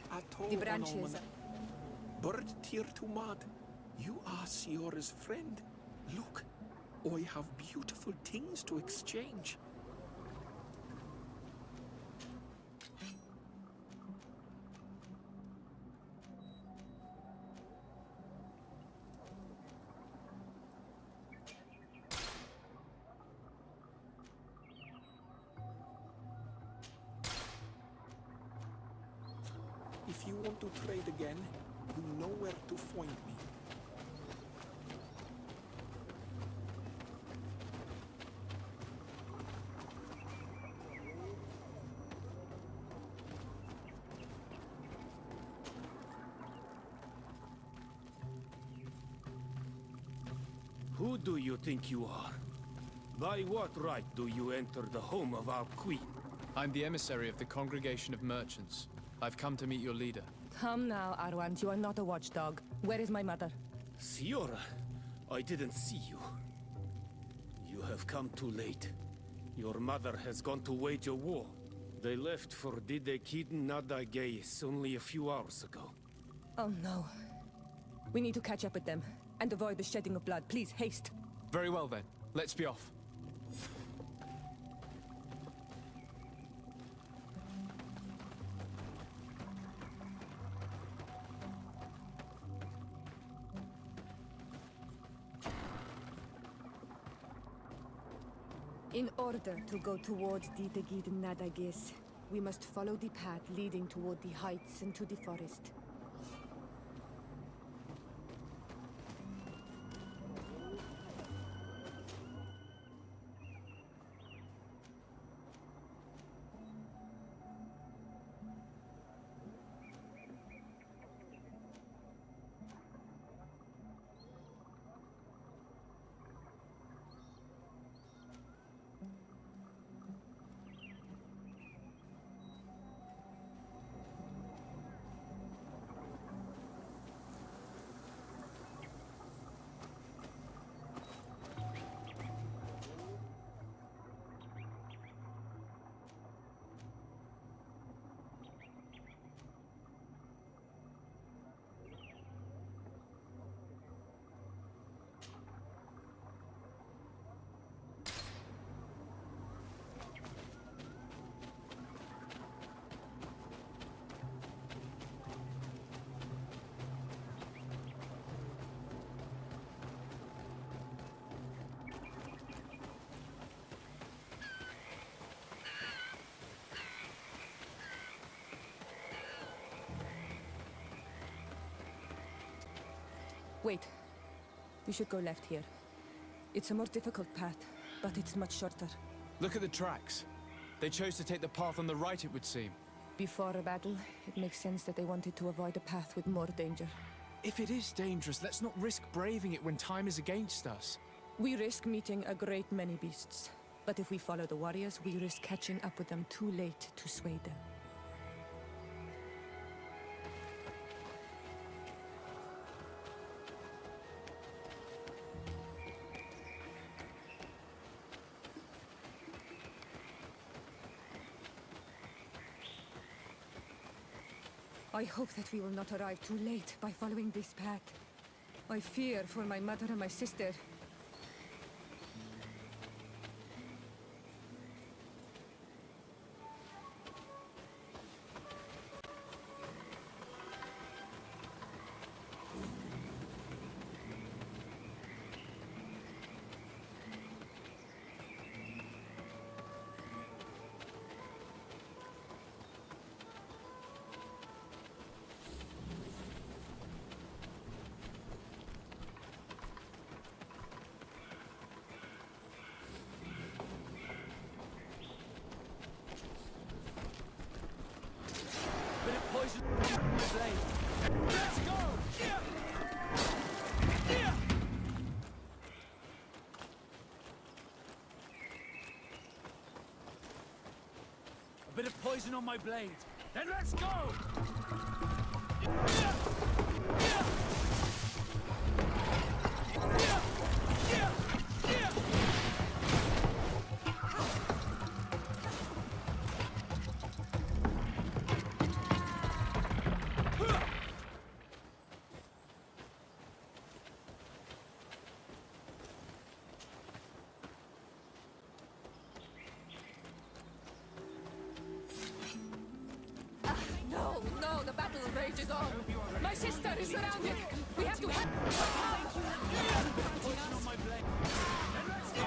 The branches... Bird tear to mud. You are Siora's friend. Look, I have beautiful things to exchange. If you want to trade again, you know where to find me. Who do you think you are? By what right do you enter the home of our queen? I'm the emissary of the Congregation of Merchants. I've come to meet your leader. Come now, Arwant. You are not a watchdog. Where is my mother? Siora, I didn't see you. You have come too late. Your mother has gone to wage a war. They left for Didekid Nadagais only a few hours ago. Oh no. We need to catch up with them and avoid the shedding of blood. Please, haste. Very well then. Let's be off. In order to go towards Didegid Nadagis, we must follow the path leading toward the heights and to the forest. Wait. We should go left here. It's a more difficult path, but it's much shorter. Look at the tracks. They chose to take the path on the right, it would seem. Before a battle, it makes sense that they wanted to avoid a path with more danger. If it is dangerous, let's not risk braving it when time is against us. We risk meeting a great many beasts. But if we follow the warriors, we risk catching up with them too late to sway them. I hope that we will not arrive too late by following this path. I fear for my mother and my sister. Let's go! A bit of poison on my blade. Then let's go! No, the battle rages on. My sister is surrounded. We have to help. Poison on my blade. Then let's go!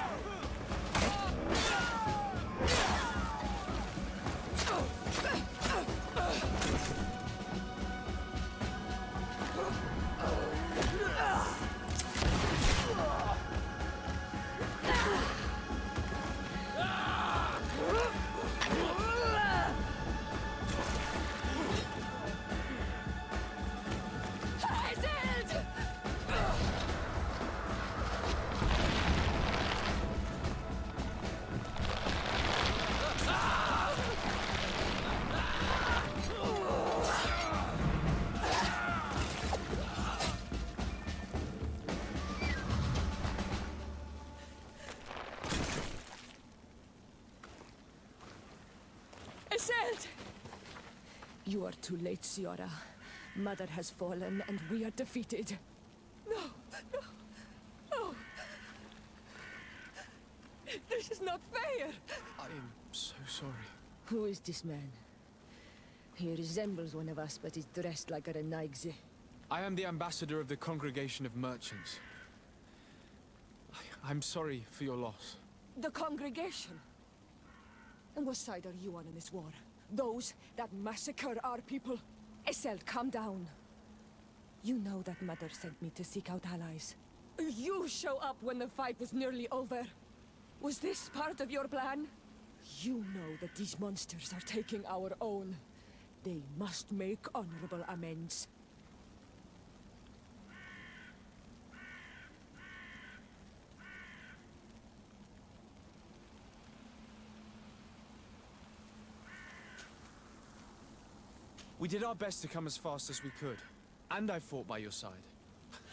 You are too late, Ciora. Mother has fallen, and we are defeated. No! This is not fair! I am so sorry. Who is this man? He resembles one of us, but is dressed like a Renaigze. I am the ambassador of the Congregation of Merchants. I'm sorry for your loss. The congregation? And what side are you on in this war? Those that massacre our people? Iselt, calm down. You know that Mother sent me to seek out allies. You show up when the fight was nearly over. Was this part of your plan? You know that these monsters are taking our own. They must make honorable amends. We did our best to come as fast as we could. And I fought by your side.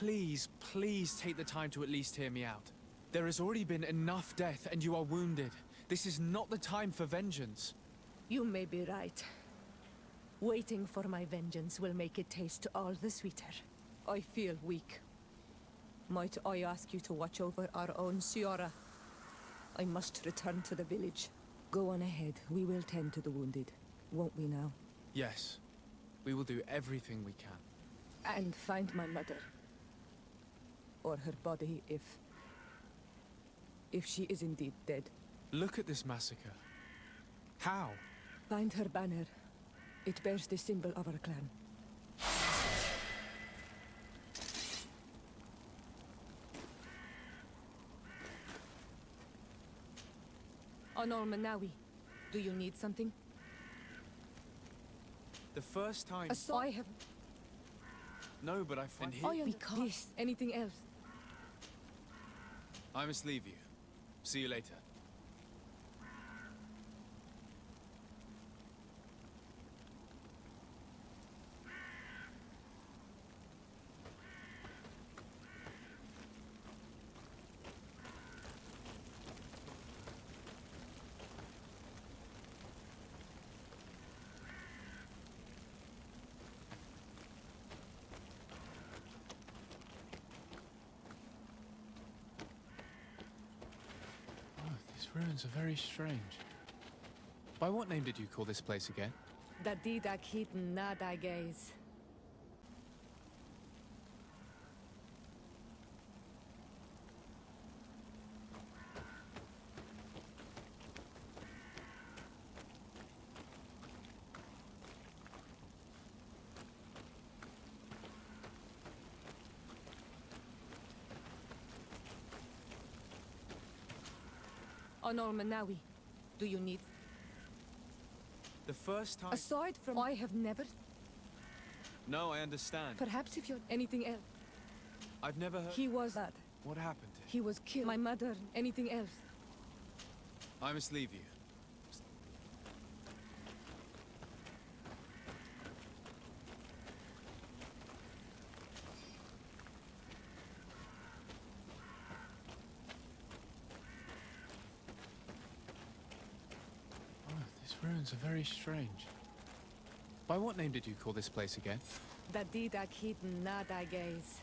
Please, please take the time to at least hear me out. There has already been enough death, and you are wounded. This is not the time for vengeance. You may be right. Waiting for my vengeance will make it taste all the sweeter. I feel weak. Might I ask you to watch over our own Ciora? I must return to the village. Go on ahead. We will tend to the wounded. Won't we now? Yes. We will do everything we can. And find my mother. Or her body, if she is indeed dead. Look at this massacre. How? Find her banner. It bears the symbol of our clan. Honor Manawi, do you need something? The first time... I have... No, but I find... Because... Anything else? I must leave you. See you later. These ruins are very strange. By what name did you call this place again? Dadida Keaton Nada Gaze. Honor Manawi, do you need... The first time... Aside from... I have never... No, I understand. Perhaps if you're... Anything else? I've never heard... He was that. What happened to him? He was killed. My mother. Anything else? I must leave you. These ruins are very strange. By what name did you call this place again? Dadida Keaton Nada Gaze.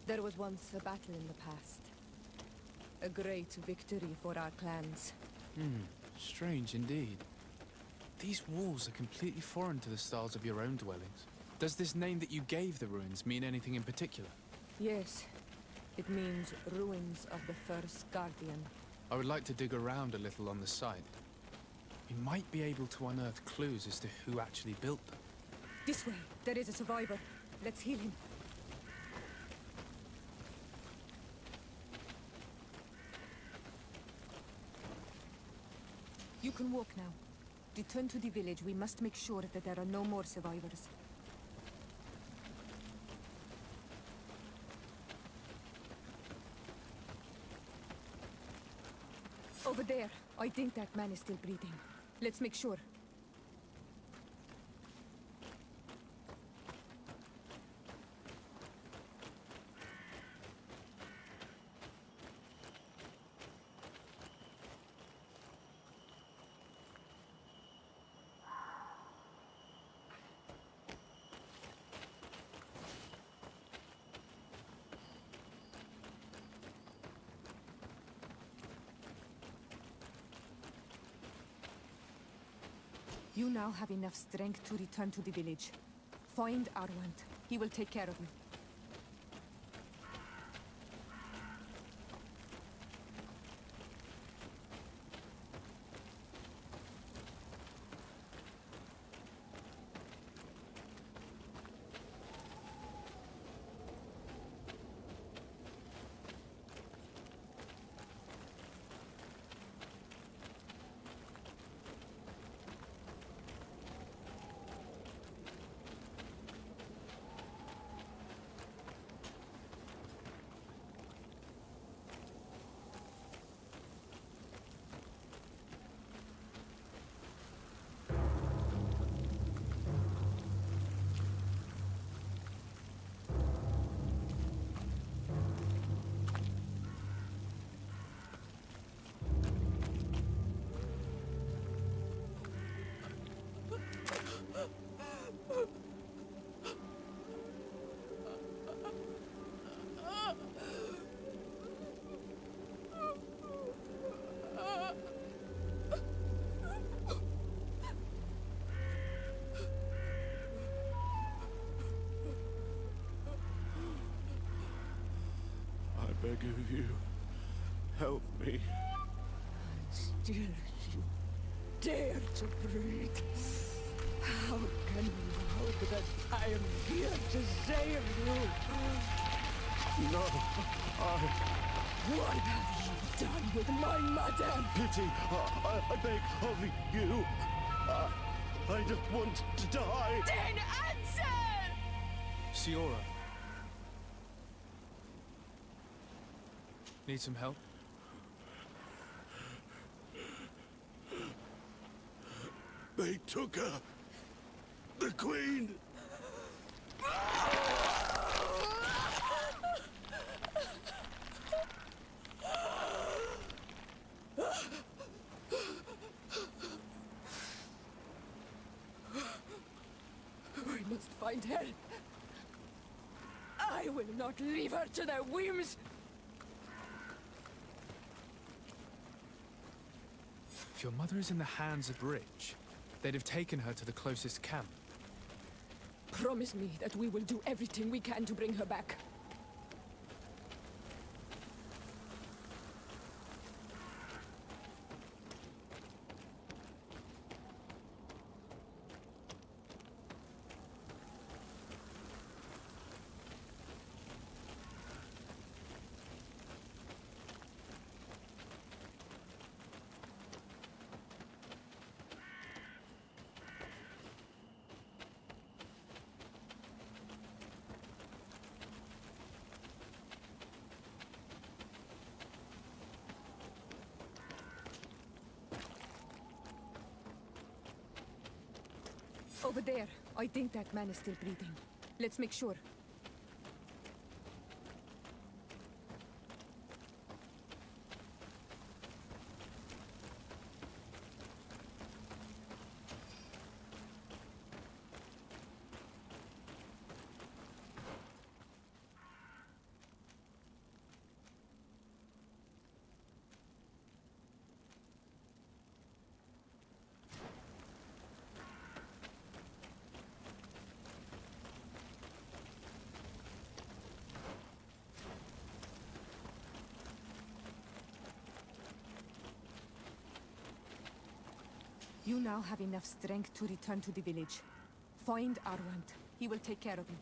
There was once a battle in the past. A great victory for our clans. Strange indeed. These walls are completely foreign to the styles of your own dwellings. Does this name that you gave the ruins mean anything in particular? Yes. It means ruins of the first guardian. I would like to dig around a little on the site. We might be able to unearth clues as to who actually built them. This way. There is a survivor. Let's heal him. You can walk now. Return to the village. We must make sure that there are no more survivors. Over there. I think that man is still breathing. Let's make sure. You now have enough strength to return to the village. Find Arwand. He will take care of you. I beg of you, help me. Still you dare to breathe. How can you know that I am here to save you? No, What have you done with my mother? Pity, I beg of you. I don't want to die. Then answer! Siora. Need some help? They took her. The Queen. We must find her. I will not leave her to their whims. If your mother is in the hands of Bridge, they'd have taken her to the closest camp. Promise me that we will do everything we can to bring her back. Over there. I think that man is still breathing. Let's make sure. You now have enough strength to return to the village. Find Arwand. He will take care of you.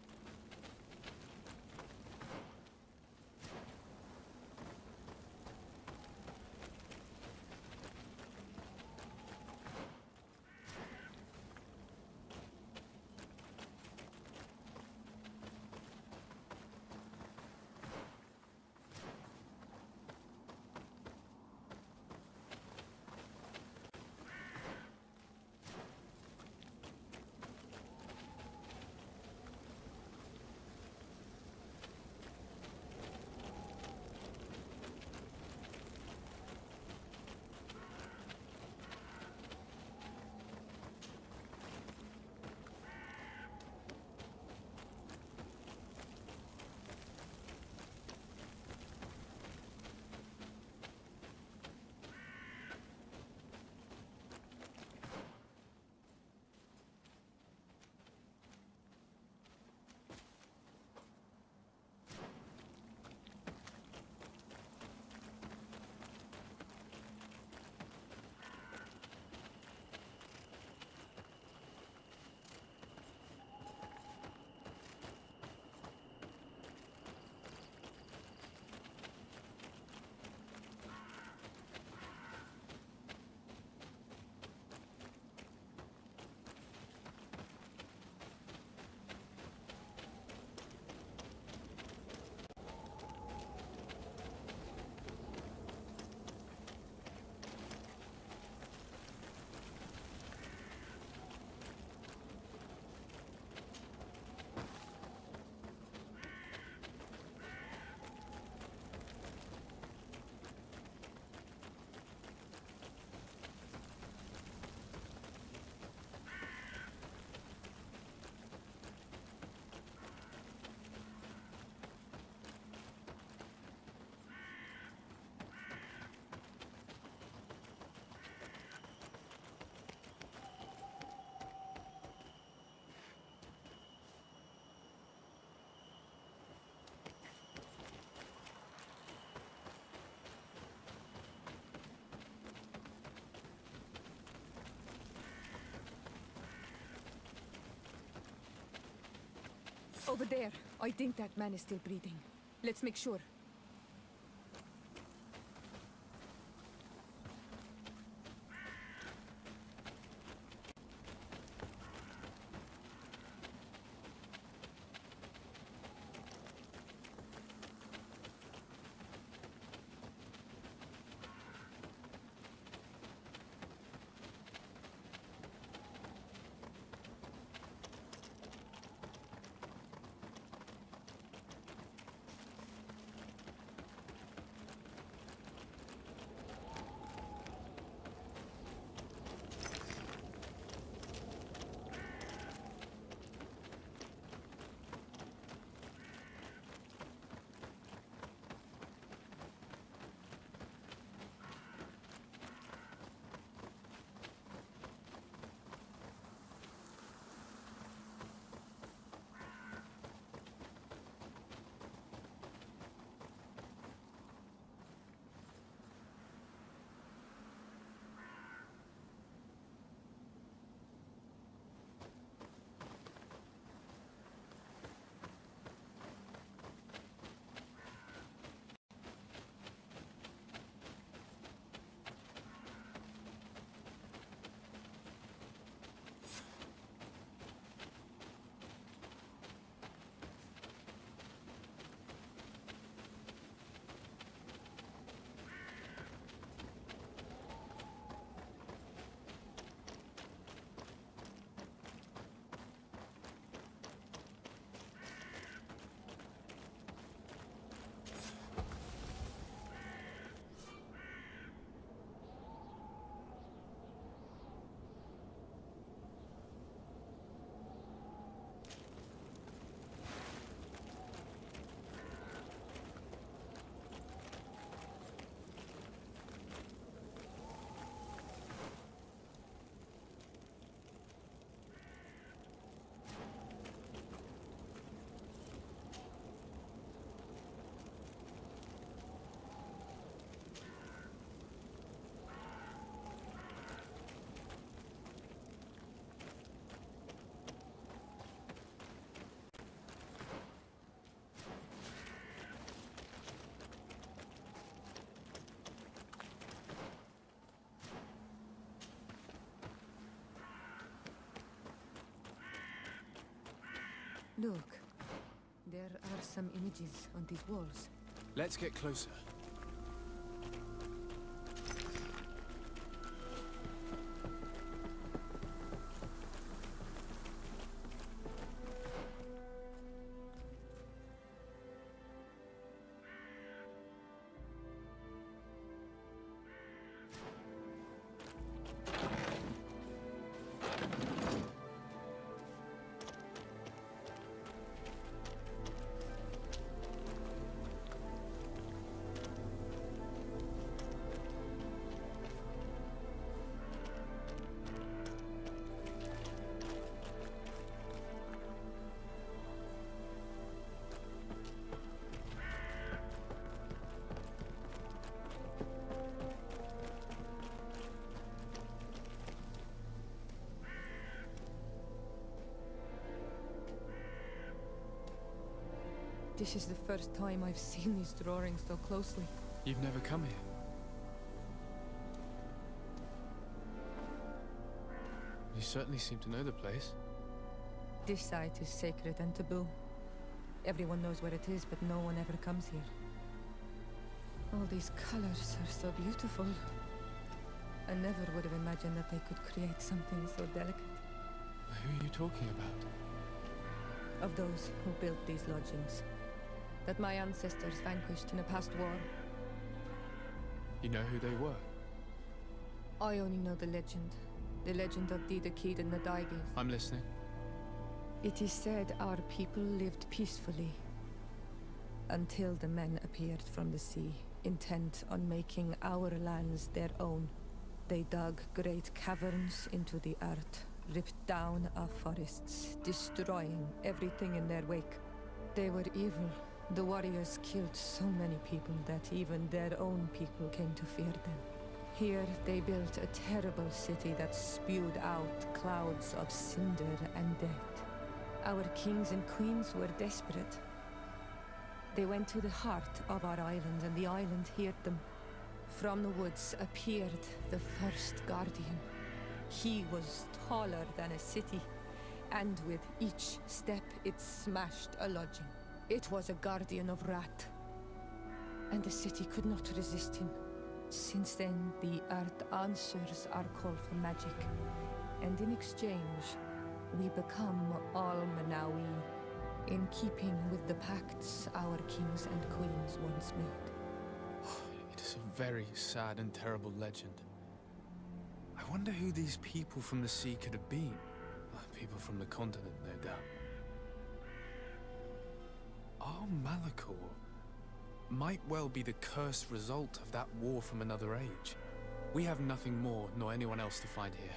Over there. I think that man is still breathing. Let's make sure. Look. There are some images on these walls. Let's get closer. This is the first time I've seen these drawings so closely. You've never come here. You certainly seem to know the place. This site is sacred and taboo. Everyone knows where it is, but no one ever comes here. All these colors are so beautiful. I never would have imagined that they could create something so delicate. Who are you talking about? Of those who built these lodgings. That my ancestors vanquished in a past war. You know who they were? I only know the legend. The legend of Didakid and the Daiges. I'm listening. It is said our people lived peacefully. Until the men appeared from the sea, intent on making our lands their own. They dug great caverns into the earth, ripped down our forests, destroying everything in their wake. They were evil. The warriors killed so many people that even their own people came to fear them. Here they built a terrible city that spewed out clouds of cinder and death. Our kings and queens were desperate. They went to the heart of our island, and the island heard them. From the woods appeared the first guardian. He was taller than a city, and with each step it smashed a lodging. It was a guardian of Rat, and the city could not resist him. Since then, the earth answers our call for magic, and in exchange, we become all Manawi, in keeping with the pacts our kings and queens once made. It is a very sad and terrible legend. I wonder who these people from the sea could have been. People from the continent, no doubt. Our Malachor might well be the cursed result of that war from another age. We have nothing more nor anyone else to find here.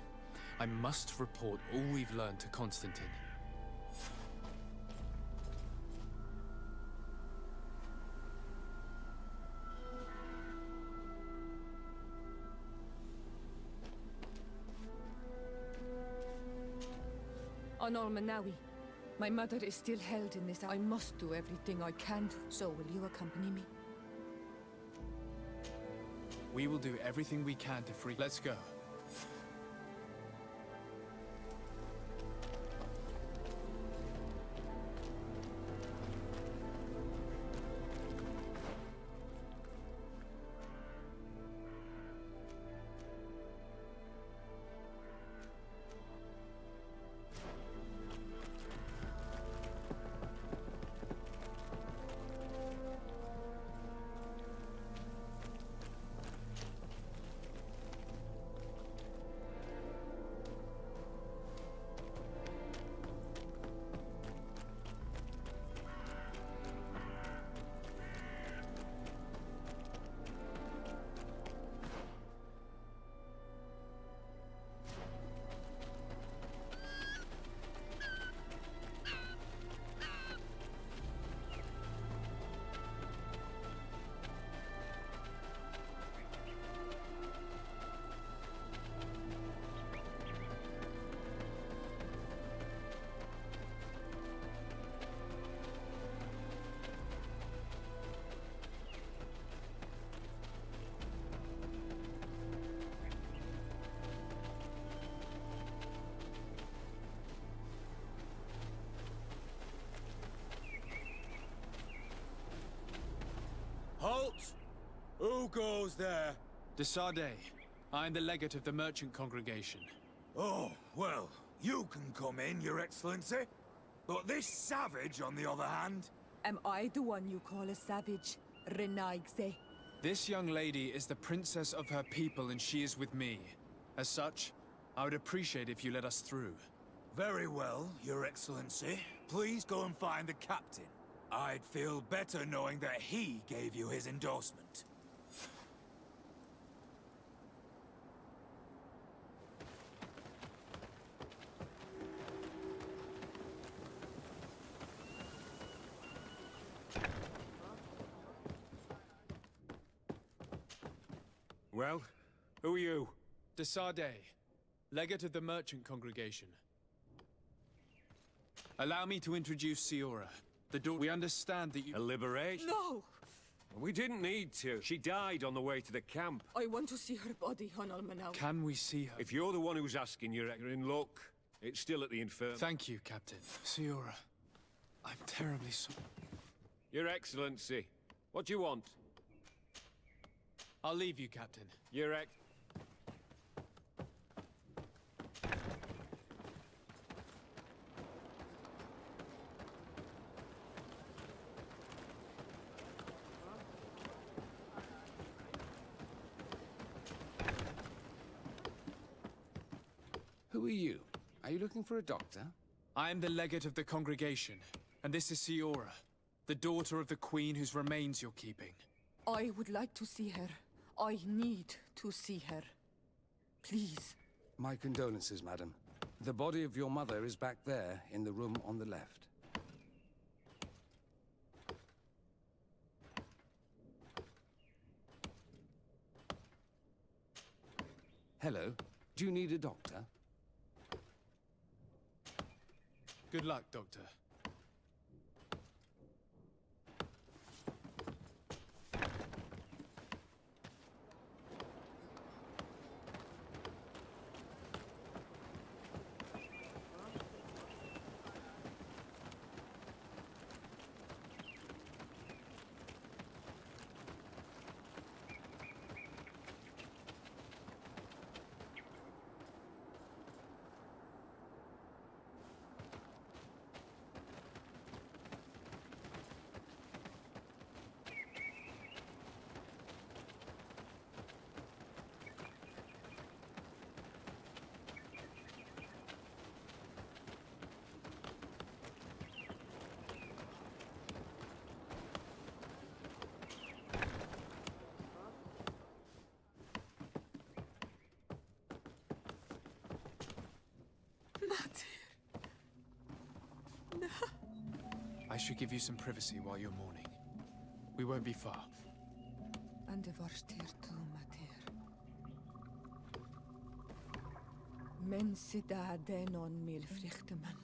I must report all we've learned to Constantine. On Manawi, my mother is still held in this. I must do everything I can. So will you accompany me? We will do everything we can to free. Let's go. Who goes there? De Sardet. I am the legate of the merchant congregation. Oh, well, you can come in, Your Excellency. But this savage, on the other hand... Am I the one you call a savage, Renaigze? This young lady is the princess of her people and she is with me. As such, I would appreciate if you let us through. Very well, Your Excellency. Please go and find the captain. I'd feel better knowing that he gave you his endorsement. Well, who are you? De Sardet, legate of the merchant congregation. Allow me to introduce Siora, the daughter. We understand that you... A liberation? No! We didn't need to. She died on the way to the camp. I want to see her body, on Almanau. Can we see her? If you're the one who's asking, you're in luck. It's still at the infirmary. Thank you, Captain. Siora, I'm terribly sorry. Your Excellency, what do you want? I'll leave you, Captain. Your Ex... Who are you? Are you looking for a doctor? I am the legate of the congregation, and this is Siora, the daughter of the queen whose remains you're keeping. I would like to see her. I need to see her. Please. My condolences, madam. The body of your mother is back there, in the room on the left. Hello. Do you need a doctor? Good luck, Doctor. I should give you some privacy while you're mourning. We won't be far. And de vorstir tu mater. Men sida denon mil frichteman.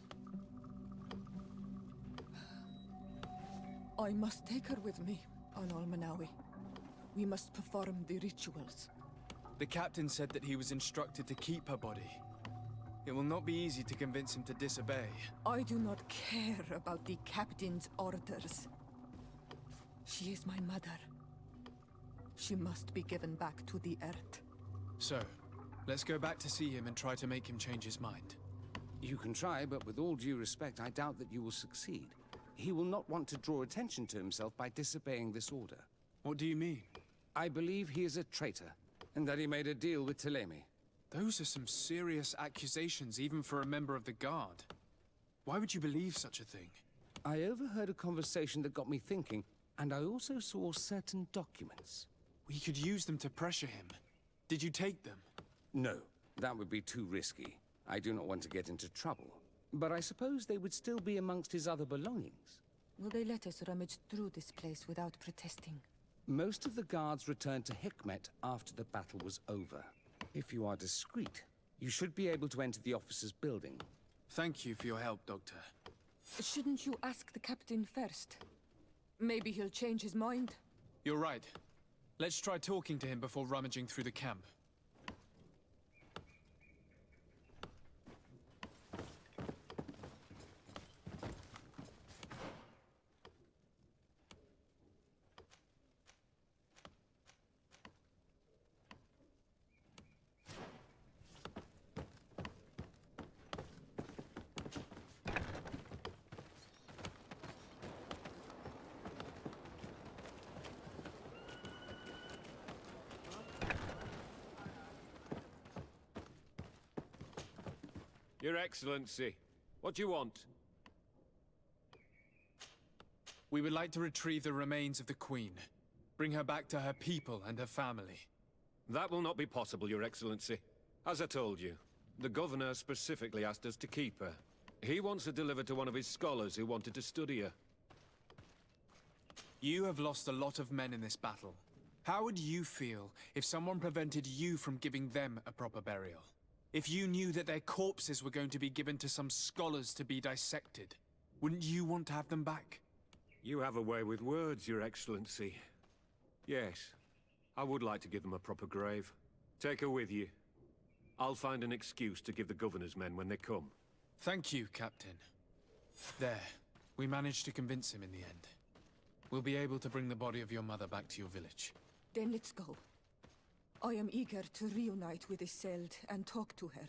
I must take her with me on Almanawi. We must perform the rituals. The captain said that he was instructed to keep her body. It will not be easy to convince him to disobey. I do not care about the captain's orders. She is my mother. She must be given back to the earth. So, let's go back to see him and try to make him change his mind. You can try, but with all due respect, I doubt that you will succeed. He will not want to draw attention to himself by disobeying this order. What do you mean? I believe he is a traitor, and that he made a deal with Ptolemy. Those are some serious accusations, even for a member of the Guard. Why would you believe such a thing? I overheard a conversation that got me thinking, and I also saw certain documents. We could use them to pressure him. Did you take them? No, that would be too risky. I do not want to get into trouble. But I suppose they would still be amongst his other belongings. Will they let us rummage through this place without protesting? Most of the guards returned to Hikmet after the battle was over. If you are discreet, you should be able to enter the officer's building. Thank you for your help, Doctor. Shouldn't you ask the captain first? Maybe he'll change his mind. You're right. Let's try talking to him before rummaging through the camp. Your Excellency, what do you want? We would like to retrieve the remains of the Queen. Bring her back to her people and her family. That will not be possible, Your Excellency. As I told you, the Governor specifically asked us to keep her. He wants her delivered to one of his scholars who wanted to study her. You have lost a lot of men in this battle. How would you feel if someone prevented you from giving them a proper burial? If you knew that their corpses were going to be given to some scholars to be dissected, wouldn't you want to have them back? You have a way with words, Your Excellency. Yes, I would like to give them a proper grave. Take her with you. I'll find an excuse to give the Governor's men when they come. Thank you, Captain. There. We managed to convince him in the end. We'll be able to bring the body of your mother back to your village. Then let's go. I am eager to reunite with Isolde and talk to her.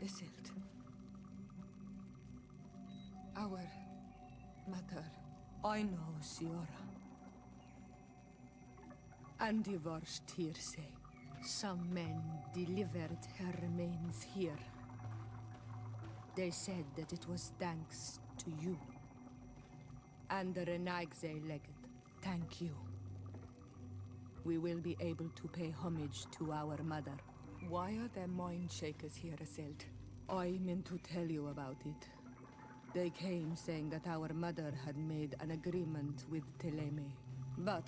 Isolde. Our mother. I know, Siora. And the worst here say, some men delivered her remains here. They said that it was thanks to you. And the Renagze legate, thank you. We will be able to pay homage to our mother. Why are there mind shakers here, Isolde? I meant to tell you about it. They came saying that our mother had made an agreement with Teleme. But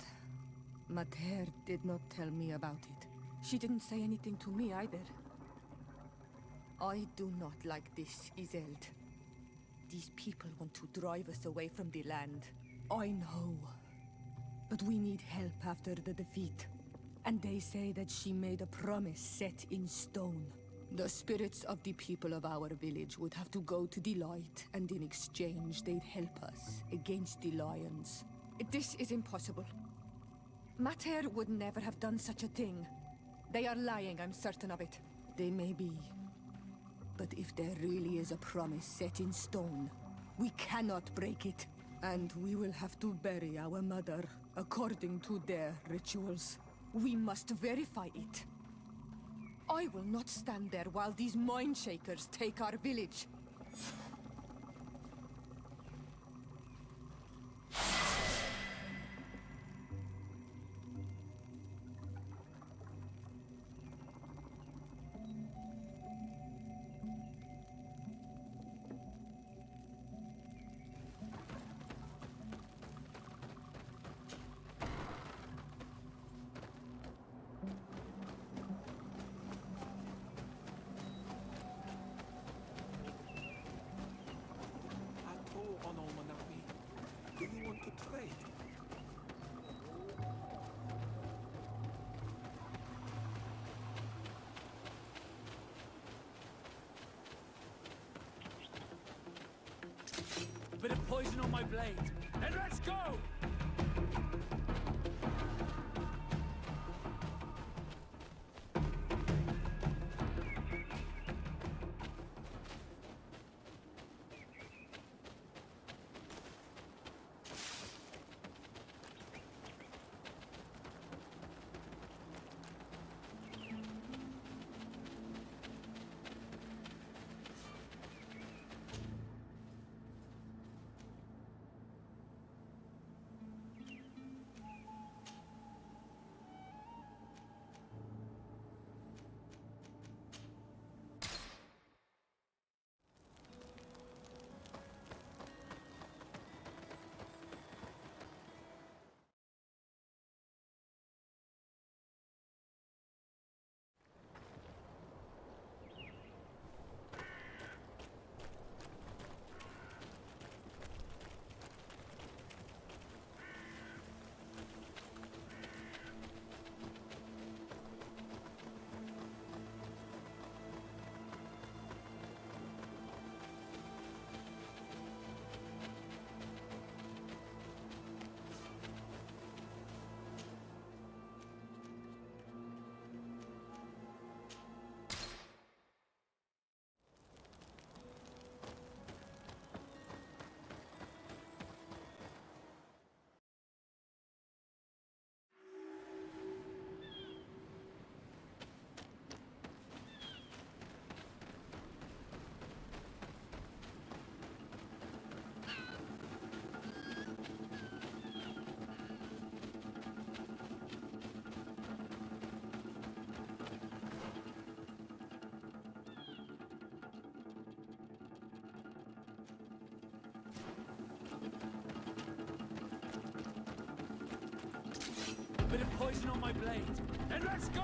Mater did not tell me about it. She didn't say anything to me either. I do not like this, Isolde. These people want to drive us away from the land. I know. But we need help after the defeat. And they say that she made a promise set in stone. The spirits of the people of our village would have to go to the light, and in exchange they'd help us against the lions. This is impossible. Mater would never have done such a thing. They are lying, I'm certain of it. They may be. But if there really is a promise set in stone, we cannot break it. And we will have to bury our mother according to their rituals. We must verify it. I will not stand there while these mind shakers take our village. Do you want to trade? Bit of poison on my blade. Then let's go! bit of poison on my blade. Then let's go!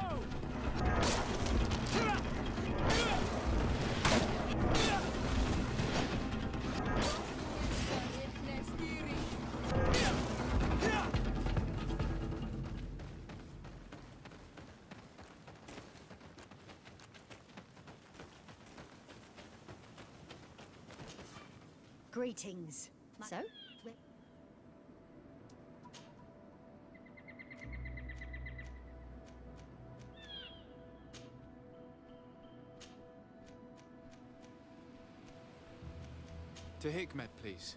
Greetings. So? To Hikmet, please.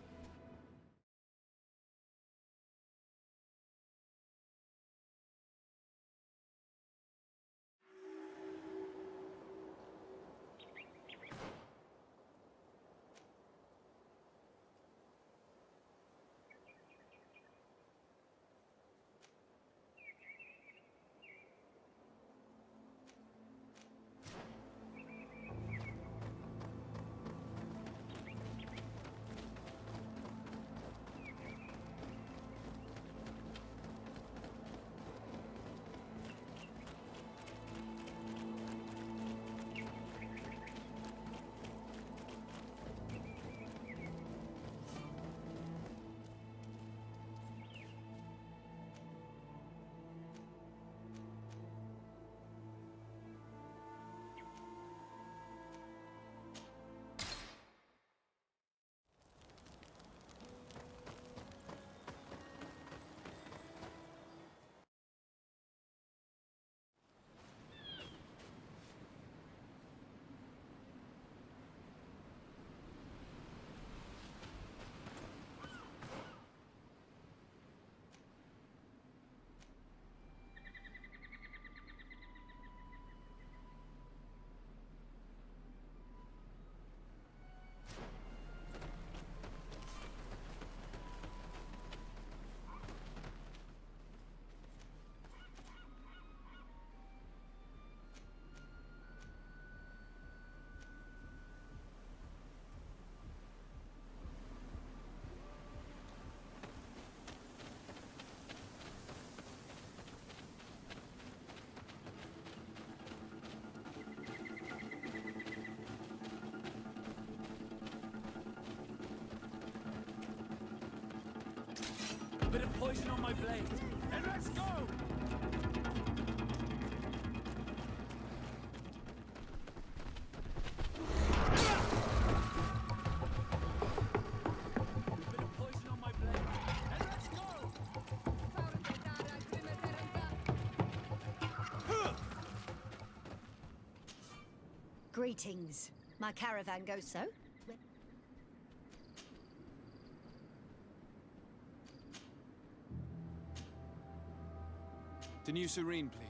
Bit of poison on my blade. Then let's go! Greetings. My caravan goes so? To New Serene, please.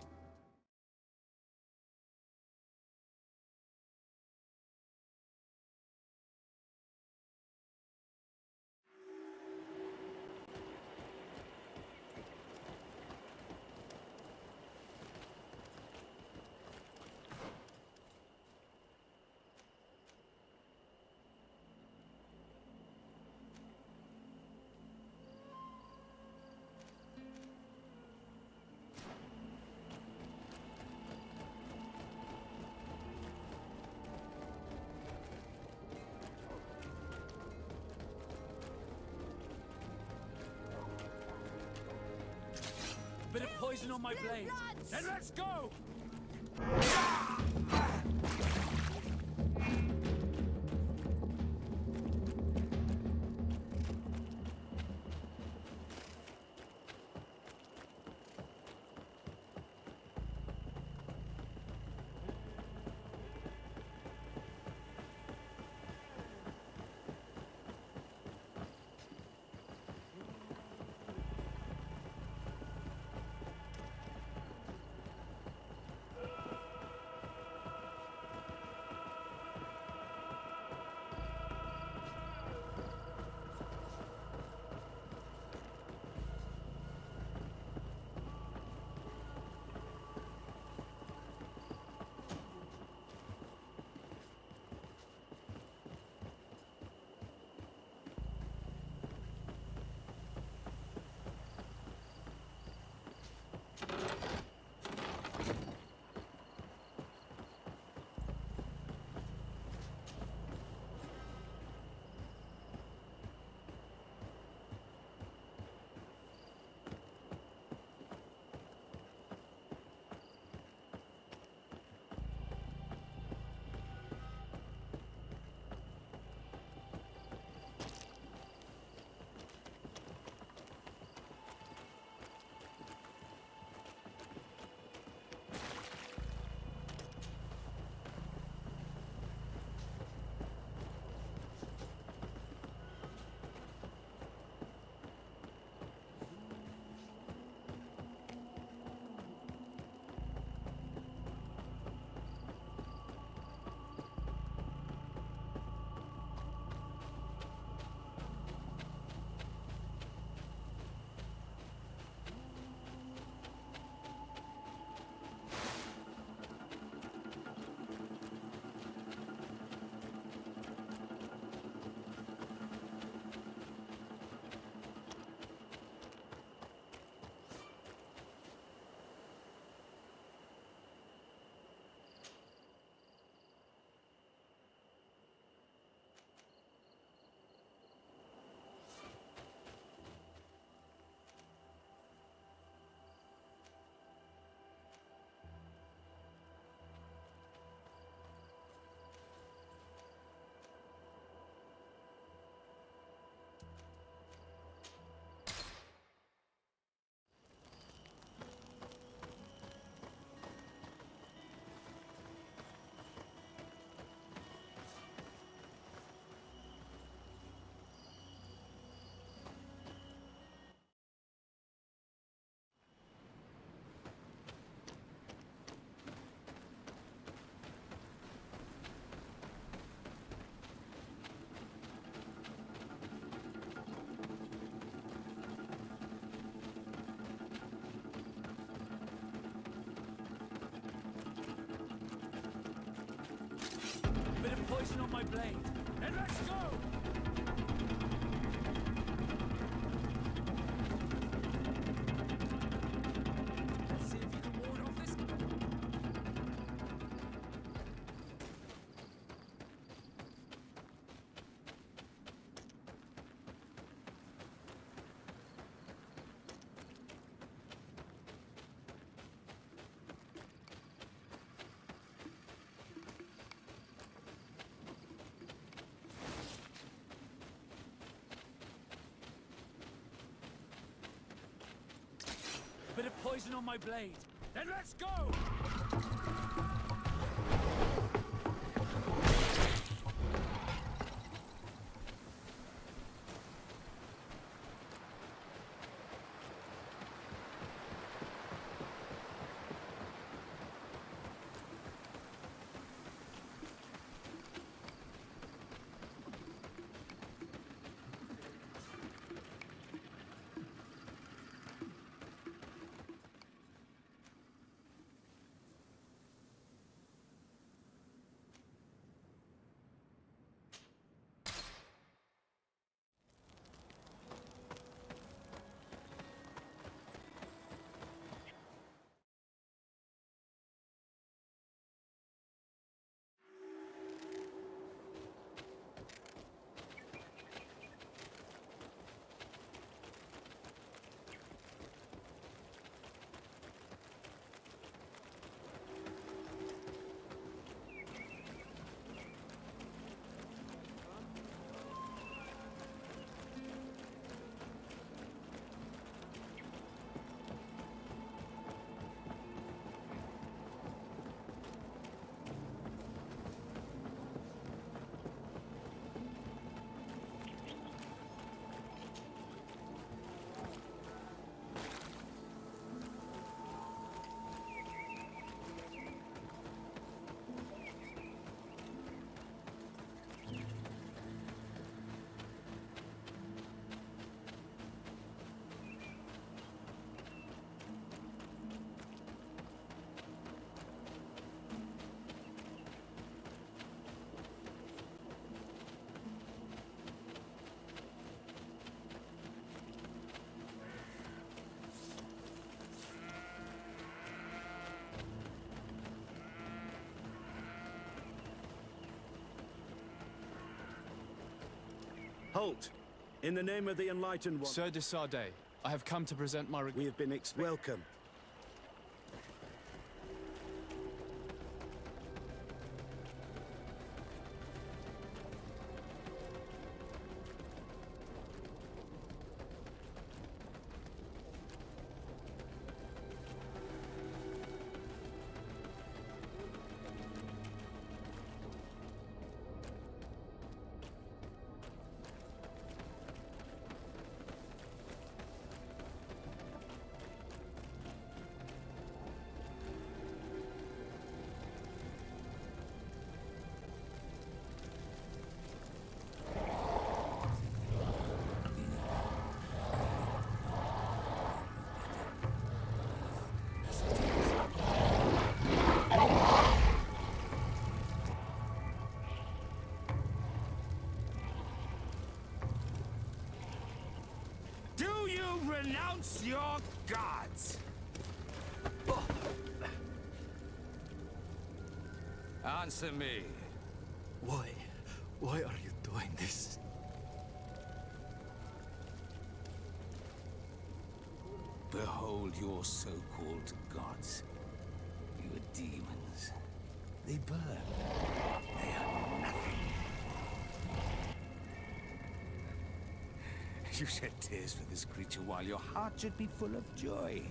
Bit of poison on my blade. Then let's go! poison on my blade. Then let's go! Let's see if you can ward off this. Bit of poison on my blade. Then let's go! Halt! In the name of the Enlightened One... Sir de Sardet, I have come to present my... We have been welcome. Do you renounce your gods? Answer me. Why are you doing this? Behold your so-called gods. Your demons. They burn. They are nothing. You shed tears for this creature while your heart should be full of joy.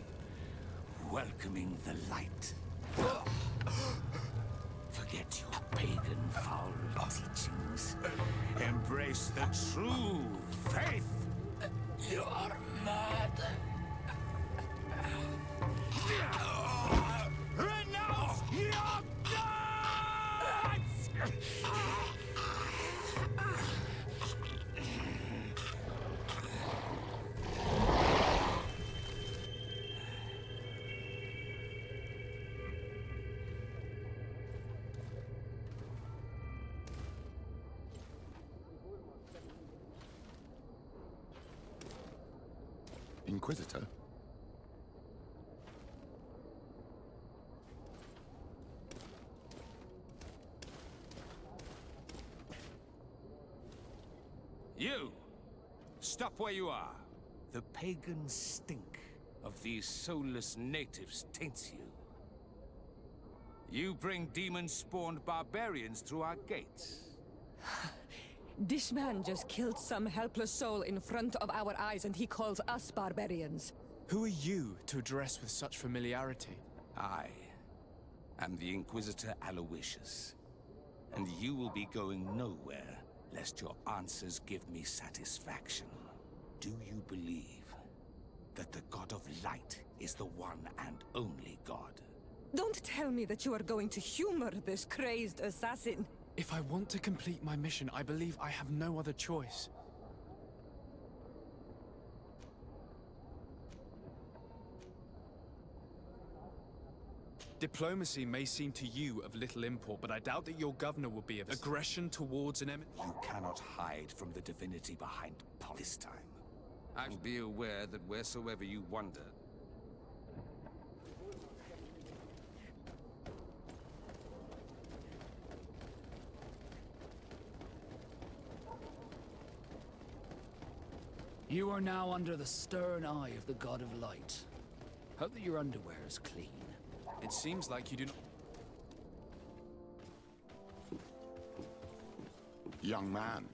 Welcoming the light. Forget your pagan foul teachings. Embrace the true faith. You are mad. Renounce your gods! Inquisitor? You! Stop where you are. The pagan stink of these soulless natives taints you. You bring demon-spawned barbarians through our gates. This man just killed some helpless soul in front of our eyes, and he calls us barbarians. Who are you to address with such familiarity? I am the Inquisitor Aloysius, and you will be going nowhere lest your answers give me satisfaction. Do you believe that the God of Light is the one and only God? Don't tell me that you are going to humor this crazed assassin. If I want to complete my mission, I believe I have no other choice. Diplomacy may seem to you of little import, but I doubt that your governor will be of aggression towards an enemy. You cannot hide from the divinity behind this time. And be aware that wheresoever you wander, You are now under the stern eye of the God of Light. Hope that your underwear is clean. It seems like you do not... Young man.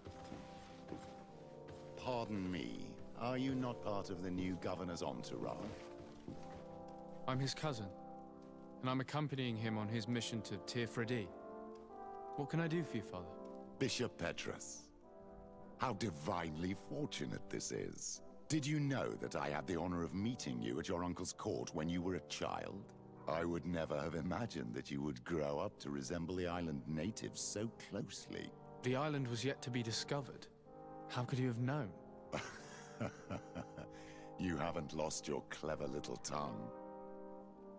Pardon me, are you not part of the new governor's entourage? I'm his cousin, and I'm accompanying him on his mission to Tirfredi. What can I do for you, Father? Bishop Petrus. How divinely fortunate this is. Did you know that I had the honor of meeting you at your uncle's court when you were a child? I would never have imagined that you would grow up to resemble the island natives so closely. The island was yet to be discovered. How could you have known? You haven't lost your clever little tongue.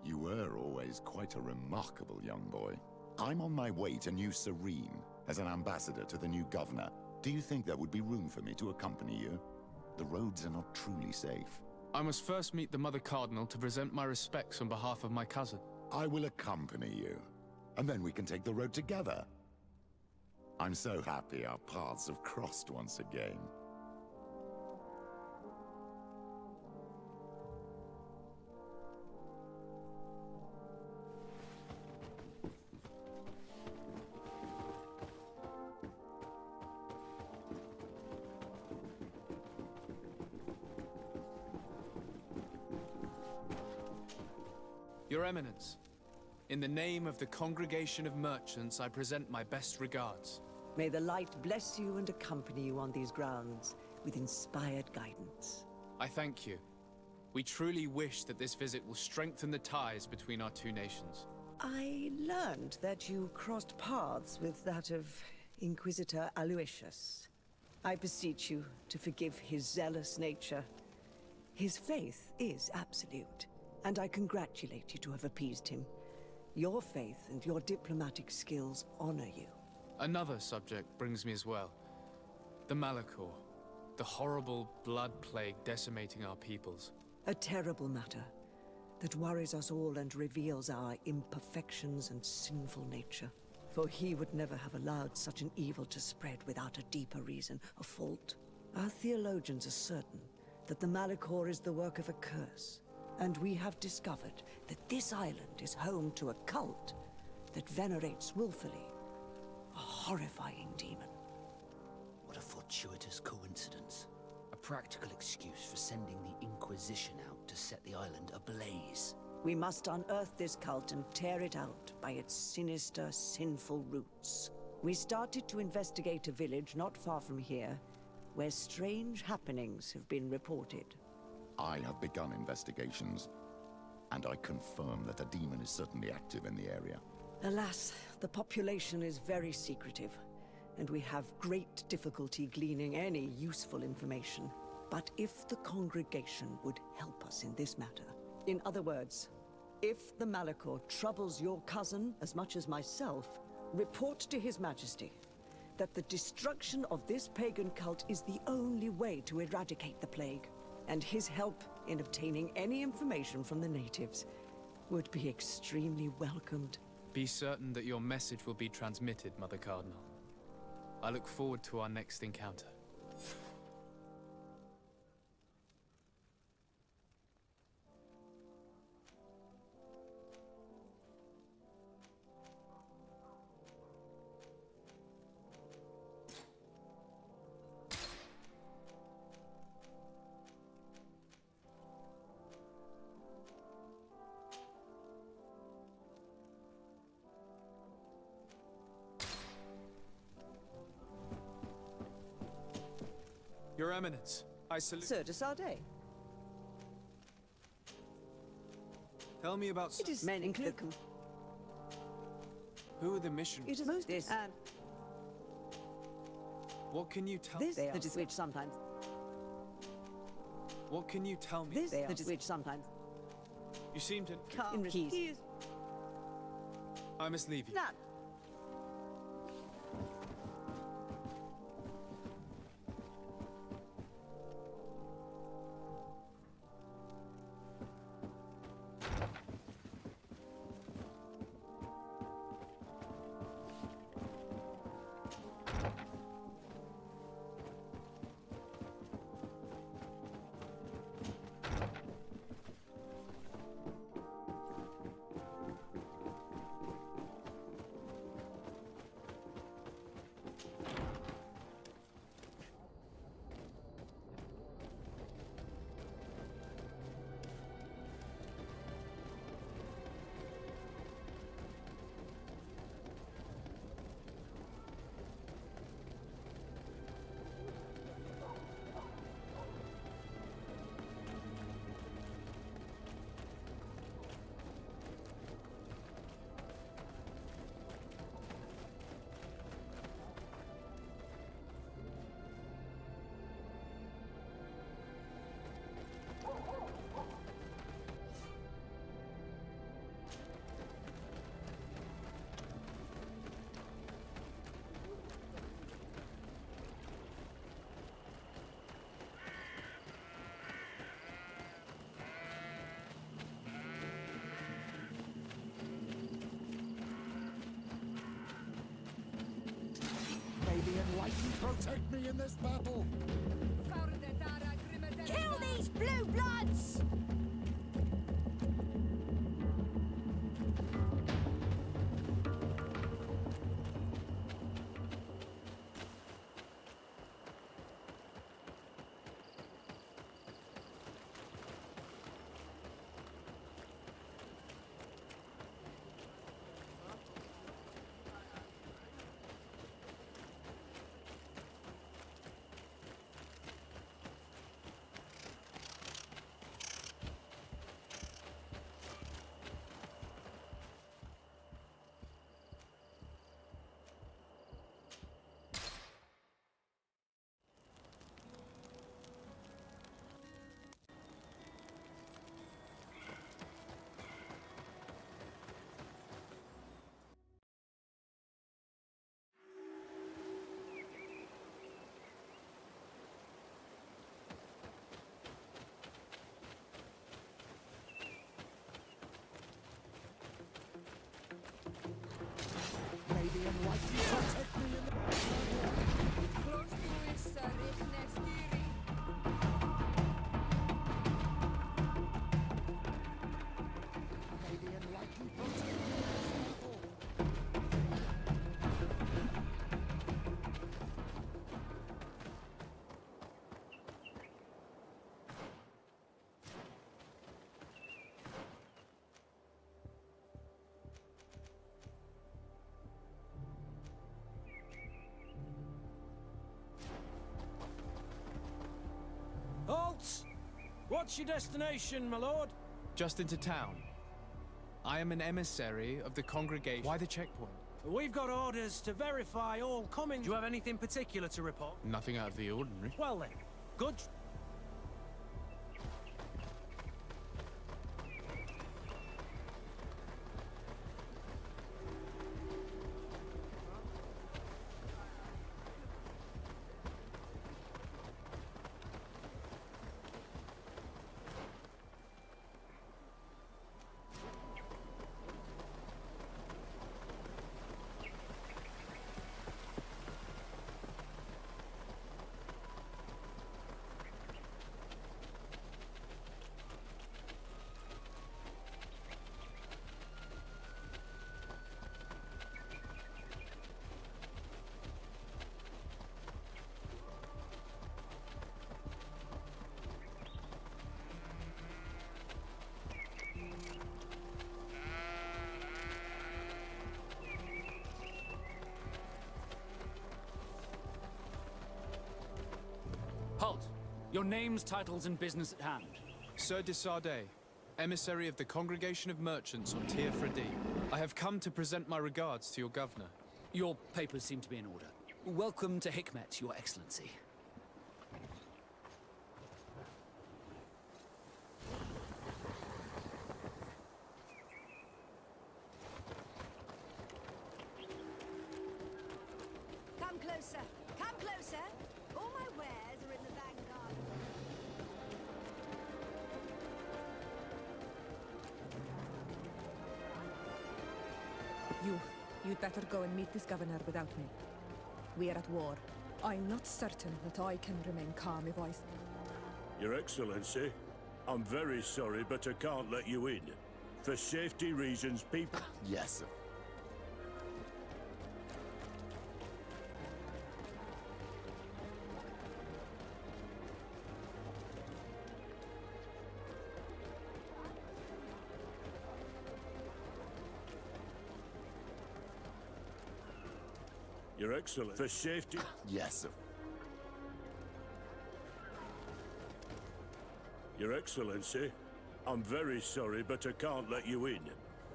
You were always quite a remarkable young boy. I'm on my way to New Serene as an ambassador to the new governor. Do you think there would be room for me to accompany you? The roads are not truly safe. I must first meet the Mother Cardinal to present my respects on behalf of my cousin. I will accompany you, and then we can take the road together. I'm so happy our paths have crossed once again. Your Eminence, in the name of the Congregation of Merchants, I present my best regards. May the light bless you and accompany you on these grounds with inspired guidance. I thank you. We truly wish that this visit will strengthen the ties between our two nations. I learned that you crossed paths with that of Inquisitor Aloysius. I beseech you to forgive his zealous nature. His faith is absolute, and I congratulate you to have appeased him. Your faith and your diplomatic skills honor you. Another subject brings me as well. The Malachor. The horrible blood plague decimating our peoples. A terrible matter that worries us all and reveals our imperfections and sinful nature. For he would never have allowed such an evil to spread without a deeper reason, a fault. Our theologians are certain that the Malachor is the work of a curse, and we have discovered that this island is home to a cult that venerates willfully a horrifying demon. What a fortuitous coincidence. A practical excuse for sending the Inquisition out to set the island ablaze. We must unearth this cult and tear it out by its sinister, sinful roots. We started to investigate a village not far from here, where strange happenings have been reported. I have begun investigations, and I confirm that a demon is certainly active in the area. Alas, the population is very secretive, and we have great difficulty gleaning any useful information. But if the congregation would help us in this matter, in other words, if the Malachor troubles your cousin as much as myself, report to His Majesty that the destruction of this pagan cult is the only way to eradicate the plague, and his help in obtaining any information from the natives would be extremely welcomed. Be certain that your message will be transmitted, Mother Cardinal. I look forward to our next encounter. Your Eminence, I salute... Sir de Sardet. Tell me about... It is men include. Who are the missionaries? It is most this. What can you tell This me? that is which sometimes. What can you tell me? This that is which sometimes. You seem to... Come, keys. I must leave you. None. The Enlightened protect me in this battle! Kill these blue bloods! The Enlightened protect me in the... Close to is Riknestiri. May the Enlightened protect me in this battle! Halt! What's your destination, my lord? Just into town. I am an emissary of the congregation. Why the checkpoint? We've got orders to verify all coming. Do you have anything particular to report? Nothing out of the ordinary. Well then, good. Your names, titles, and business at hand. Sir de Sardet, emissary of the Congregation of Merchants on Tir Fredi. I have come to present my regards to your governor. Your papers seem to be in order. Welcome to Hikmet, Your Excellency. Come closer. Come closer. All my wares are in the vanguard. You'd better go and meet this governor without me. We are at war. I'm not certain that I can remain calm if I... Your Excellency, I'm very sorry, but I can't let you in. For safety reasons, people... Yes. Your Excellency, for safety... Yes. Your Excellency, I'm very sorry, but I can't let you in.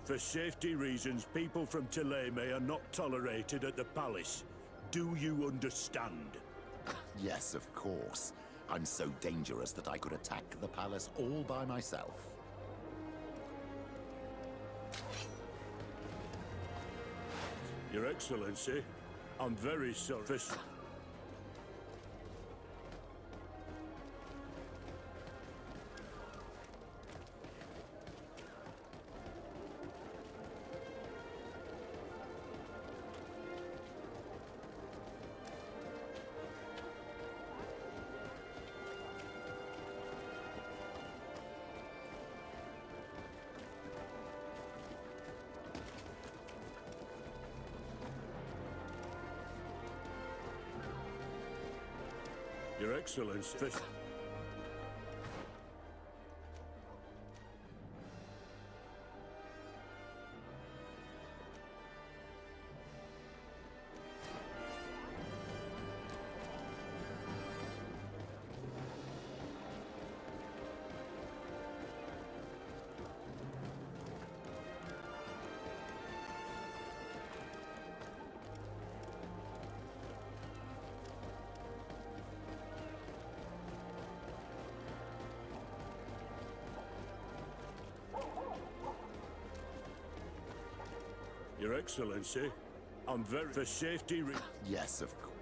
For safety reasons, people from Thélème are not tolerated at the palace. Do you understand? Yes, of course. I'm so dangerous that I could attack the palace all by myself. Your Excellency, I'm very sorry for... Your Excellency, for... Your Excellency, I'm very... for safety Yes, of course.